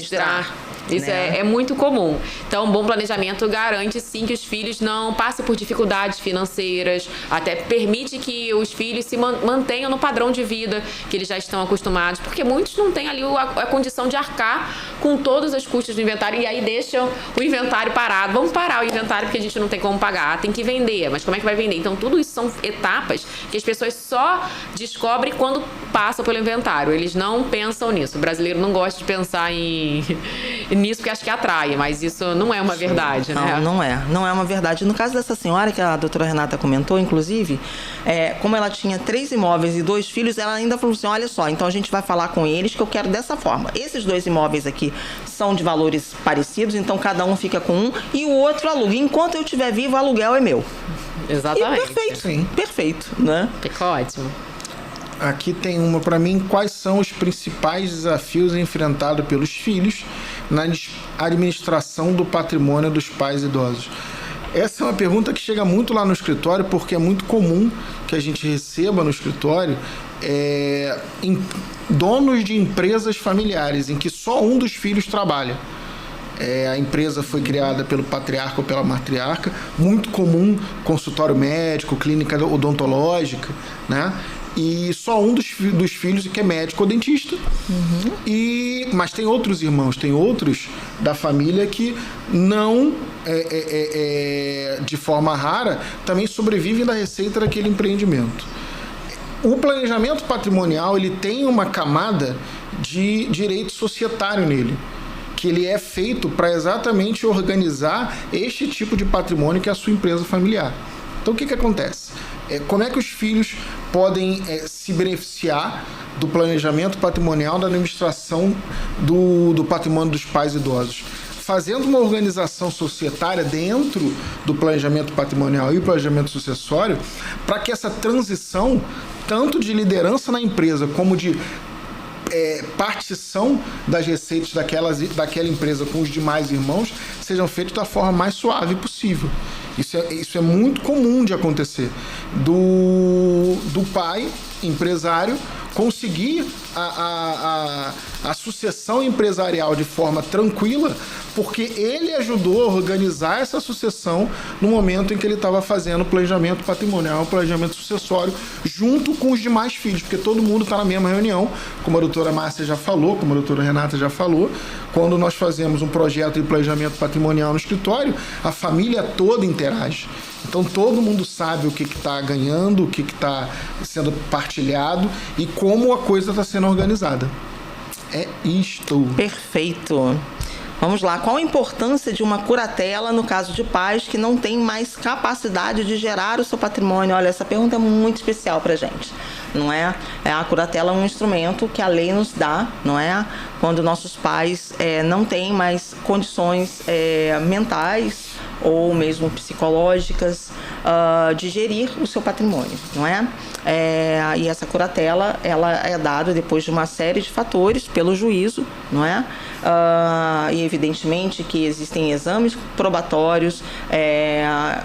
Isso é muito comum. Então, um bom planejamento garante, sim, que os filhos não passem por dificuldades financeiras, até permite que os filhos se mantenham no padrão de vida que eles já estão acostumados, porque muitos não têm ali a condição de arcar com todos os custos do inventário e aí deixam o inventário parado. Vamos parar o inventário porque a gente não tem como pagar, tem que vender, mas como é que vai vender? Então, tudo isso são etapas que as pessoas só descobrem quando passam pelo inventário. Eles não pensam nisso. O brasileiro não gosta de pensar nisso porque acho que atrai, mas isso não é uma verdade, né? Não é uma verdade. No caso dessa senhora, que a doutora Renata comentou, inclusive, como ela tinha 3 imóveis e 2 filhos, ela ainda falou assim, olha só, então a gente vai falar com eles que eu quero dessa forma. Esses 2 imóveis aqui são de valores parecidos, então cada um fica com um e o outro aluga. Enquanto eu estiver vivo, o aluguel é meu. Exatamente. E perfeito, sim. Perfeito, né? Fica ótimo. Aqui tem uma para mim. Quais são os principais desafios enfrentados pelos filhos na administração do patrimônio dos pais idosos? Essa é uma pergunta que chega muito lá no escritório, porque é muito comum que a gente receba no escritório donos de empresas familiares em que só um dos filhos trabalha. A empresa foi criada pelo patriarca ou pela matriarca, muito comum, consultório médico, clínica odontológica, né? E só um dos filhos que é médico ou dentista. Mas tem outros irmãos, tem outros da família que não, de forma rara, também sobrevivem da receita daquele empreendimento. O planejamento patrimonial, ele tem uma camada de direito societário nele, que ele é feito para exatamente organizar este tipo de patrimônio que é a sua empresa familiar. Então, o que acontece? Como é que os filhos podem se beneficiar do planejamento patrimonial, da administração do patrimônio dos pais idosos? Fazendo uma organização societária dentro do planejamento patrimonial e planejamento sucessório, para que essa transição, tanto de liderança na empresa como de partição das receitas daquela empresa com os demais irmãos, sejam feitos da forma mais suave possível. Isso é muito comum de acontecer. Do pai, empresário, conseguir a sucessão empresarial de forma tranquila, porque ele ajudou a organizar essa sucessão no momento em que ele estava fazendo o planejamento patrimonial, o planejamento sucessório, junto com os demais filhos, porque todo mundo está na mesma reunião, como a doutora Márcia já falou, como a doutora Renata já falou. Quando nós fazemos um projeto de planejamento patrimonial no escritório, a família toda interage. Então todo mundo sabe o que está ganhando, o que está sendo partilhado e como a coisa está sendo organizada. É isto. Perfeito. Vamos lá. Qual a importância de uma curatela no caso de pais que não têm mais capacidade de gerar o seu patrimônio? Olha, essa pergunta é muito especial para a gente, não é? A curatela é um instrumento que a lei nos dá, não é? Quando nossos pais não têm mais condições mentais ou mesmo psicológicas de gerir o seu patrimônio, não é? E essa curatela, ela é dada depois de uma série de fatores pelo juízo, não é? E evidentemente que existem exames probatórios,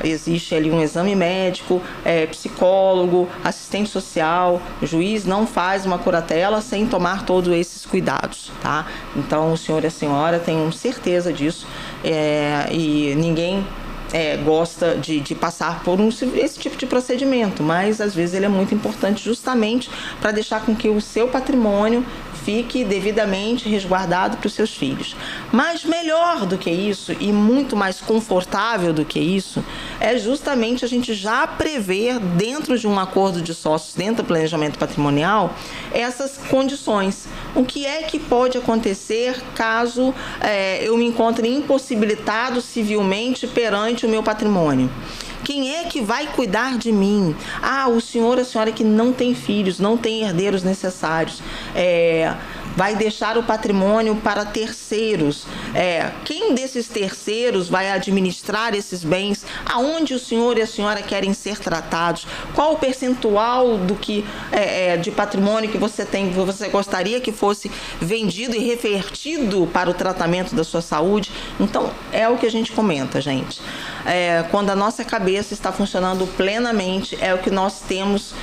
existe ali um exame médico, psicólogo, assistente social. O juiz não faz uma curatela sem tomar todos esses cuidados, tá? Então o senhor e a senhora tenham certeza disso, e ninguém gosta de passar por esse tipo de procedimento, mas às vezes ele é muito importante justamente para deixar com que o seu patrimônio fique devidamente resguardado para os seus filhos. Mas melhor do que isso e muito mais confortável do que isso é justamente a gente já prever dentro de um acordo de sócios, dentro do planejamento patrimonial, essas condições. O que é que pode acontecer caso eu me encontre impossibilitado civilmente perante o meu patrimônio? Quem é que vai cuidar de mim? O senhor, a senhora que não tem filhos, não tem herdeiros necessários, vai deixar o patrimônio para terceiros. Quem desses terceiros vai administrar esses bens? Aonde o senhor e a senhora querem ser tratados? Qual o percentual do que de patrimônio que você tem, que você gostaria que fosse vendido e revertido para o tratamento da sua saúde? Então, é o que a gente comenta, gente. Quando a nossa cabeça está funcionando plenamente, é o que nós temos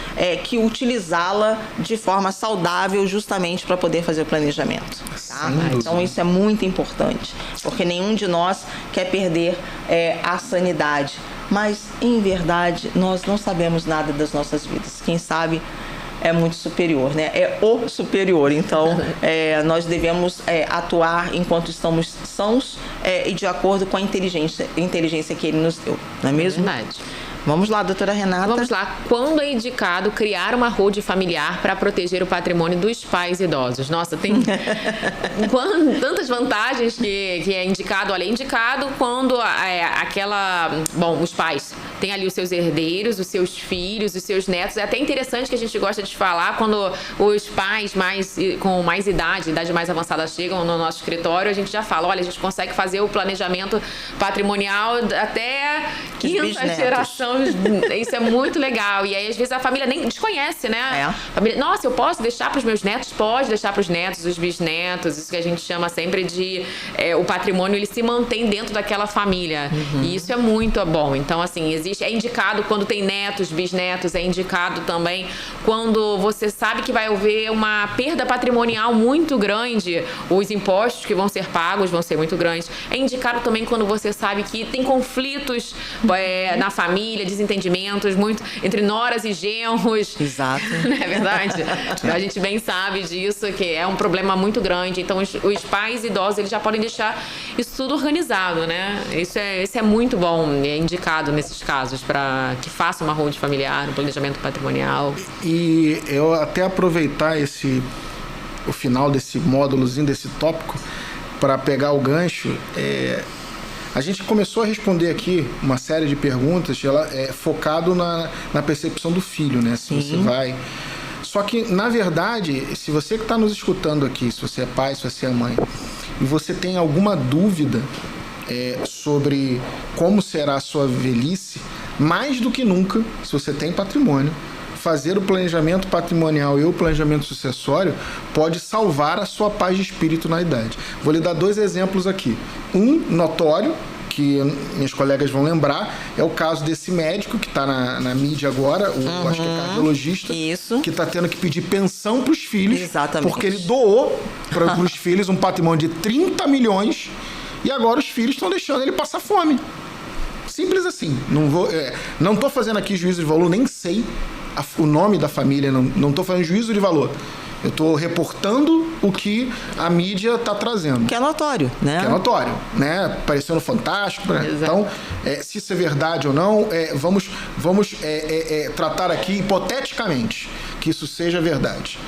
que utilizá-la de forma saudável, justamente para poder fazer o planejamento. Tá? Então isso é muito importante, porque nenhum de nós quer perder a sanidade. Mas, em verdade, nós não sabemos nada das nossas vidas. Quem sabe é muito superior, né? É o superior. Então, nós devemos atuar enquanto estamos sãos e de acordo com a inteligência que ele nos deu. Não é mesmo? Verdade. Vamos lá, doutora Renata. Vamos lá. Quando é indicado criar uma holding familiar para proteger o patrimônio dos pais idosos? Nossa, tem tantas vantagens que é indicado. Olha, é indicado quando os pais têm ali os seus herdeiros, os seus filhos, os seus netos. É até interessante que a gente gosta de falar quando os pais com mais idade mais avançada chegam no nosso escritório, a gente já fala, olha, a gente consegue fazer o planejamento patrimonial até quinta geração. Isso é muito legal. E aí, às vezes, a família nem desconhece, né? Nossa, eu posso deixar para os meus netos? Pode deixar para os netos, os bisnetos. Isso que a gente chama sempre de... o patrimônio, ele se mantém dentro daquela família. E isso é muito bom. Então, assim, é indicado quando tem netos, bisnetos. É indicado também quando você sabe que vai haver uma perda patrimonial muito grande. Os impostos que vão ser pagos vão ser muito grandes. É indicado também quando você sabe que tem conflitos na família, desentendimentos muito entre noras e genros. Exato. Não é verdade? A gente bem sabe disso, que é um problema muito grande. Então, os pais idosos, eles já podem deixar isso tudo organizado, né? Isso é muito bom, é indicado nesses casos para que faça uma holding familiar, um planejamento patrimonial. E eu até aproveitar o final desse módulozinho, desse tópico, para pegar o gancho. A gente começou a responder aqui uma série de perguntas, ela é focado na percepção do filho, né? Se você vai... Só que, na verdade, se você que está nos escutando aqui, se você é pai, se você é mãe, e você tem alguma dúvida sobre como será a sua velhice, mais do que nunca, se você tem patrimônio, fazer o planejamento patrimonial e o planejamento sucessório pode salvar a sua paz de espírito na idade. Vou lhe dar 2 exemplos aqui. Um notório, que minhas colegas vão lembrar, é o caso desse médico que está na mídia agora, acho que é cardiologista, que está tendo que pedir pensão para os filhos. Exatamente. Porque ele doou para os filhos um patrimônio de 30 milhões e agora os filhos estão deixando ele passar fome. Simples assim. Não estou fazendo aqui juízo de valor, nem sei o nome da família, não estou fazendo juízo de valor. Eu estou reportando o que a mídia está trazendo. Que é notório, né? Que é notório, né? Apareceu no Fantástico. Né? Então, se isso é verdade ou não, vamos tratar aqui hipoteticamente que isso seja verdade.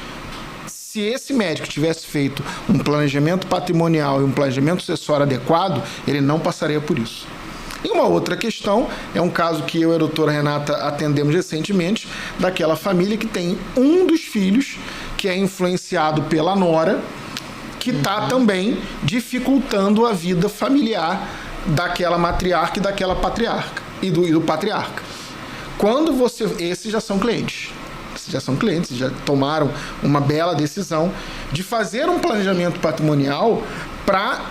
Se esse médico tivesse feito um planejamento patrimonial e um planejamento sucessório adequado, ele não passaria por isso. E uma outra questão, é um caso que eu e a doutora Renata atendemos recentemente, daquela família que tem um dos filhos que é influenciado pela nora, que está também dificultando a vida familiar daquela matriarca e daquela patriarca, e do patriarca. Esses já são clientes. Já tomaram uma bela decisão de fazer um planejamento patrimonial para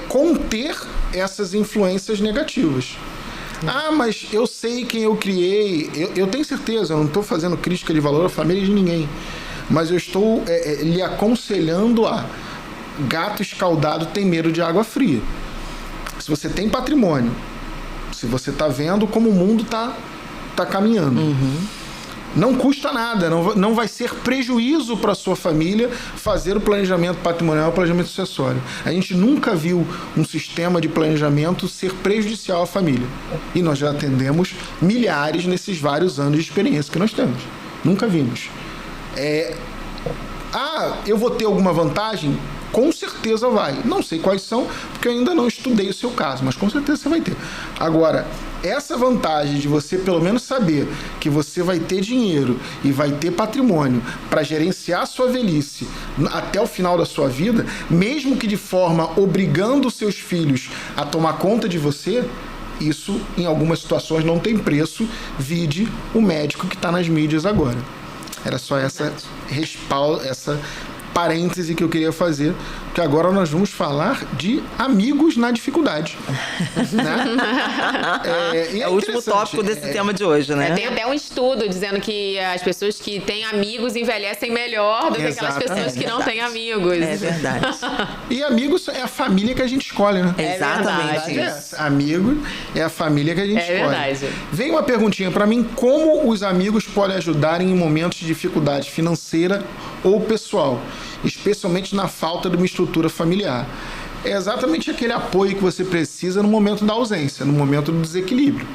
conter essas influências negativas. Mas eu sei quem eu criei. Eu tenho certeza, eu não estou fazendo crítica de valor à família de ninguém, mas eu estou lhe aconselhando a gato escaldado tem medo de água fria. Se você tem patrimônio, Se você está vendo como o mundo tá caminhando. Não custa nada, não vai ser prejuízo para sua família fazer o planejamento patrimonial e o planejamento sucessório. A gente nunca viu um sistema de planejamento ser prejudicial à família. E nós já atendemos milhares nesses vários anos de experiência que nós temos. Nunca vimos. Eu vou ter alguma vantagem? Com certeza vai. Não sei quais são, porque eu ainda não estudei o seu caso, mas com certeza você vai ter. Agora, essa vantagem de você pelo menos saber que você vai ter dinheiro e vai ter patrimônio para gerenciar a sua velhice até o final da sua vida, mesmo que de forma obrigando os seus filhos a tomar conta de você, isso em algumas situações não tem preço, vide o médico que está nas mídias agora. Era só essa parêntese que eu queria fazer, que agora nós vamos falar de amigos na dificuldade. Né? É o último tópico desse tema de hoje, né? Tem até um estudo dizendo que as pessoas que têm amigos envelhecem melhor do que aquelas pessoas que não têm amigos. É verdade. E amigos é a família que a gente escolhe, né? Exatamente isso. Amigo é a família que a gente escolhe. Verdade. Vem uma perguntinha para mim: como os amigos podem ajudar em momentos de dificuldade financeira ou pessoal, especialmente na falta de uma estrutura familiar? É exatamente aquele apoio que você precisa no momento da ausência, no momento do desequilíbrio.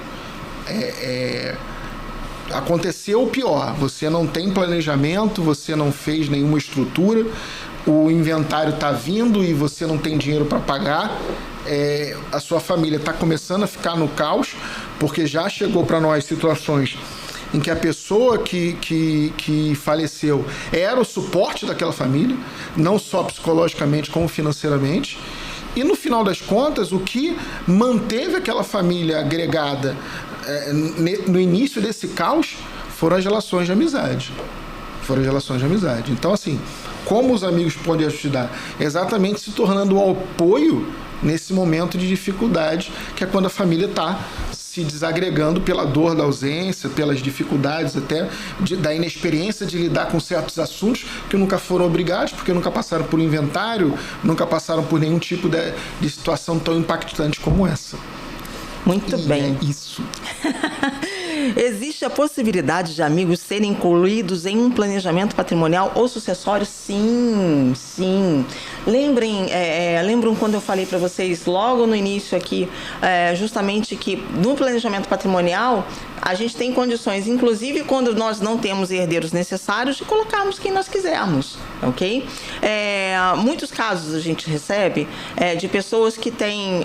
Aconteceu o pior, você não tem planejamento, você não fez nenhuma estrutura, o inventário está vindo e você não tem dinheiro para pagar, a sua família está começando a ficar no caos, porque já chegou para nós situações em que a pessoa que faleceu era o suporte daquela família, não só psicologicamente como financeiramente. E no final das contas, o que manteve aquela família agregada no início desse caos foram as relações de amizade. Então, assim, como os amigos podem ajudar? Exatamente se tornando o apoio nesse momento de dificuldade, que é quando a família está se desagregando pela dor da ausência, pelas dificuldades até da inexperiência de lidar com certos assuntos que nunca foram obrigados, porque nunca passaram por inventário, nunca passaram por nenhum tipo de situação tão impactante como essa. Muito bem. É isso. Existe a possibilidade de amigos serem incluídos em um planejamento patrimonial ou sucessório? Sim, sim. Lembram quando eu falei para vocês logo no início aqui, justamente que no planejamento patrimonial a gente tem condições, inclusive quando nós não temos herdeiros necessários, de colocarmos quem nós quisermos, ok? Muitos casos a gente recebe de pessoas que têm,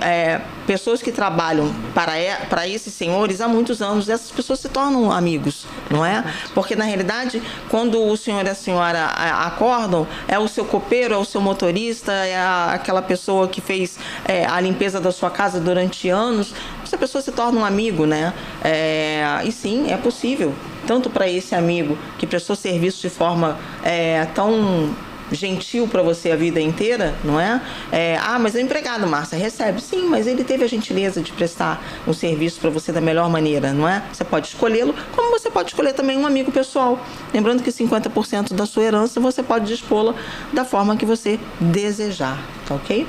pessoas que trabalham para esses senhores há muitos anos. Essas pessoas se tornam amigos, não é? Porque na realidade, quando o senhor e a senhora acordam, é o seu copeiro, é o seu motorista, é aquela pessoa que fez a limpeza da sua casa durante anos. Essa pessoa se torna um amigo, né? E sim, é possível, tanto para esse amigo que prestou serviço de forma tão gentil para você a vida inteira, não é? Mas é empregado, Márcia, recebe. Sim, mas ele teve a gentileza de prestar um serviço para você da melhor maneira, não é? Você pode escolhê-lo, como você pode escolher também um amigo pessoal. Lembrando que 50% da sua herança você pode dispô-la da forma que você desejar, tá ok?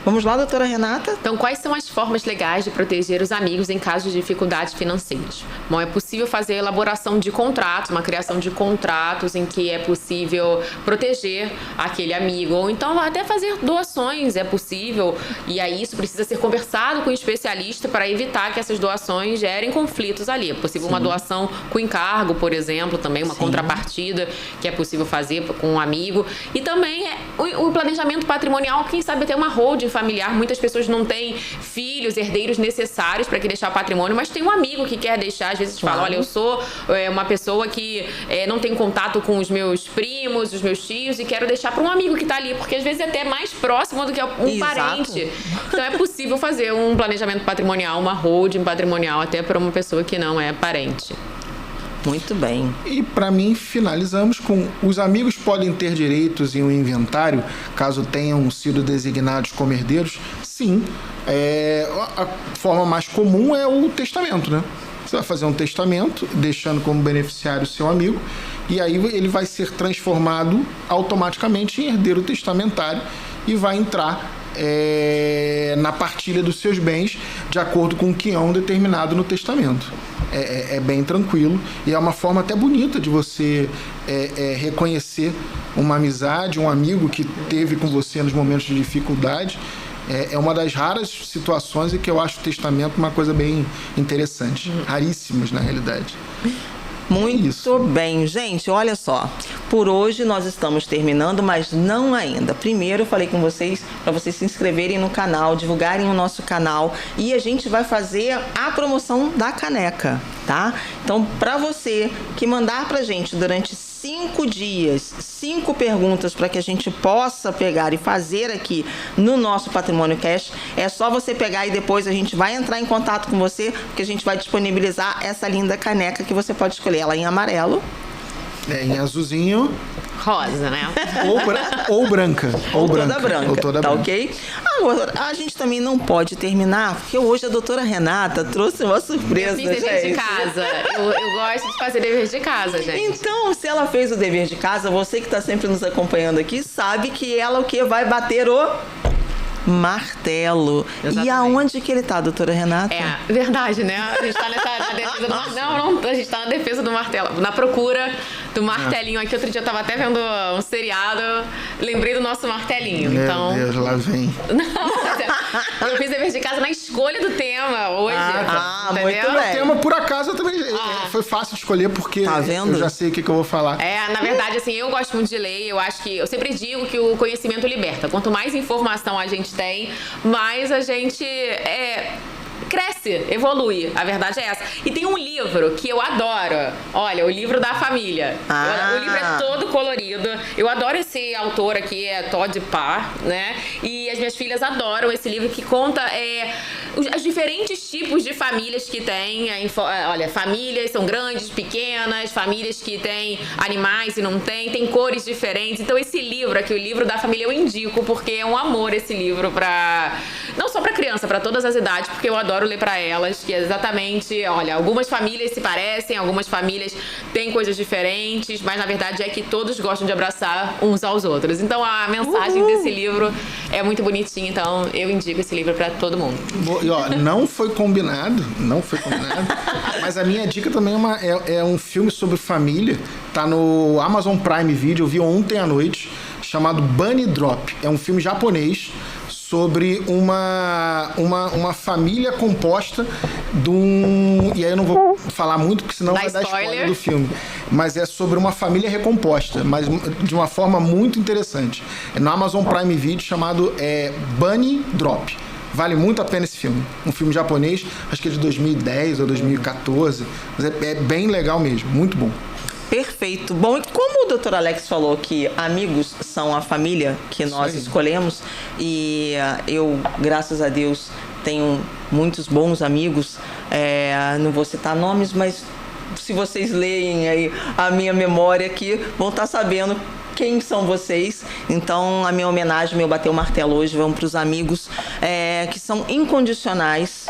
Vamos lá, doutora Renata? Então, quais são as formas legais de proteger os amigos em caso de dificuldades financeiras? Bom, é possível fazer a elaboração de contratos, uma criação de contratos em que é possível proteger aquele amigo, ou então até fazer doações, é possível, e aí isso precisa ser conversado com o especialista para evitar que essas doações gerem conflitos ali. É possível uma doação com encargo, por exemplo, também uma contrapartida que é possível fazer com um amigo. E também o planejamento patrimonial, quem sabe até uma holding familiar. Muitas pessoas não têm filhos, herdeiros necessários para que deixar patrimônio, mas tem um amigo que quer deixar. Às vezes fala, olha, eu sou uma pessoa que não tem contato com os meus primos, os meus tios, e quero deixar para um amigo que está ali, porque às vezes é até mais próximo do que um parente. Então é possível fazer um planejamento patrimonial, uma holding patrimonial, até para uma pessoa que não é parente. Muito bem. E para mim, finalizamos com: os amigos podem ter direitos em um inventário caso tenham sido designados como herdeiros? Sim. A forma mais comum é o testamento, né? Você vai fazer um testamento deixando como beneficiário o seu amigo, e aí ele vai ser transformado automaticamente em herdeiro testamentário e vai entrar na partilha dos seus bens de acordo com o que é determinado no testamento. É bem tranquilo e é uma forma até bonita de você reconhecer uma amizade, um amigo que teve com você nos momentos de dificuldade. É uma das raras situações em que eu acho o testamento uma coisa bem interessante. Raríssimas, na realidade. Muito bem, gente, olha só. Por hoje nós estamos terminando, mas não ainda. Primeiro eu falei com vocês para vocês se inscreverem no canal, divulgarem o nosso canal e a gente vai fazer a promoção da caneca, tá? Então, para você que mandar pra gente durante 5 dias, 5 perguntas para que a gente possa pegar e fazer aqui no nosso Patrimônio Cash, é só você pegar e depois a gente vai entrar em contato com você, porque a gente vai disponibilizar essa linda caneca que você pode escolher ela em amarelo. Em azulzinho. Rosa, né? Ou branca. Ou toda branca. Ou toda tá branca. Ok? Agora, a gente também não pode terminar, porque hoje a doutora Renata trouxe uma surpresa, Eu fiz dever de casa. Eu gosto de fazer dever de casa, gente. Então, se ela fez o dever de casa, você que está sempre nos acompanhando aqui, sabe que ela o que vai bater o martelo. Exatamente. E aonde que ele tá, doutora Renata? É, verdade, né? A gente tá na defesa do martelo. Não, a gente tá na defesa do martelo. Na procura do martelinho aqui. Outro dia eu tava até vendo um seriado, lembrei do nosso martelinho. Meu Então. Deus, lá vem. Não, eu fiz dever de casa na escolha do tema hoje. muito bem. O tema, por acaso, eu também foi fácil de escolher, porque Tá vendo? eu já sei o que eu vou falar. Na verdade, assim, eu gosto muito de ler. Eu acho que. Eu sempre digo que o conhecimento liberta. Quanto mais informação a gente tem, mais a gente cresce, evolui. A verdade é essa. E tem um livro que eu adoro. Olha, o livro da família. O livro é todo colorido. Eu adoro esse autor aqui, é Todd Parr, né? E as minhas filhas adoram esse livro que conta os diferentes tipos de famílias que tem. Olha, famílias são grandes, pequenas, famílias que têm animais e não tem cores diferentes. Então esse livro aqui, o livro da família, eu indico porque é um amor esse livro não só para criança, para todas as idades, porque eu adoro ler para elas, que é exatamente, olha, algumas famílias se parecem, algumas famílias têm coisas diferentes, mas na verdade é que todos gostam de abraçar uns aos outros. Então a mensagem desse livro é muito bonitinha, então eu indico esse livro para todo mundo. E ó, não foi combinado, mas a minha dica também é um filme sobre família, tá no Amazon Prime Video, eu vi ontem à noite, chamado Bunny Drop. É um filme japonês sobre uma família composta de um... E aí eu não vou falar muito, porque senão vai dar spoiler do filme. Mas é sobre uma família recomposta, mas de uma forma muito interessante. É no Amazon Prime Video, chamado Bunny Drop. Vale muito a pena esse filme. Um filme japonês, acho que é de 2010 ou 2014. Mas é bem legal mesmo, muito bom. Perfeito. Bom, e como o Dr. Alex falou que amigos são a família que nós escolhemos, e eu, graças a Deus, tenho muitos bons amigos, não vou citar nomes, mas se vocês leem aí a minha memória aqui, vão estar sabendo quem são vocês. Então, a minha homenagem, meu bater o martelo hoje, vão para os amigos que são incondicionais,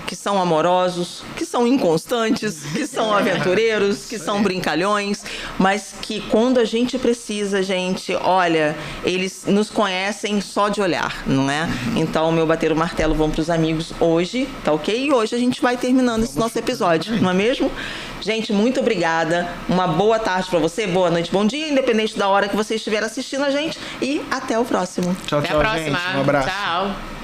que são amorosos, que são inconstantes, que são aventureiros, que são brincalhões, mas que quando a gente precisa, gente, olha, eles nos conhecem só de olhar, não é? Então, meu bater o martelo vão para os amigos hoje, tá ok? E hoje a gente vai terminando esse nosso episódio, não é mesmo? Gente, muito obrigada. Uma boa tarde pra você, boa noite, bom dia, independente da hora que você estiver assistindo a gente. E até o próximo. Tchau, Até tchau, a próxima. gente. Um abraço. Tchau.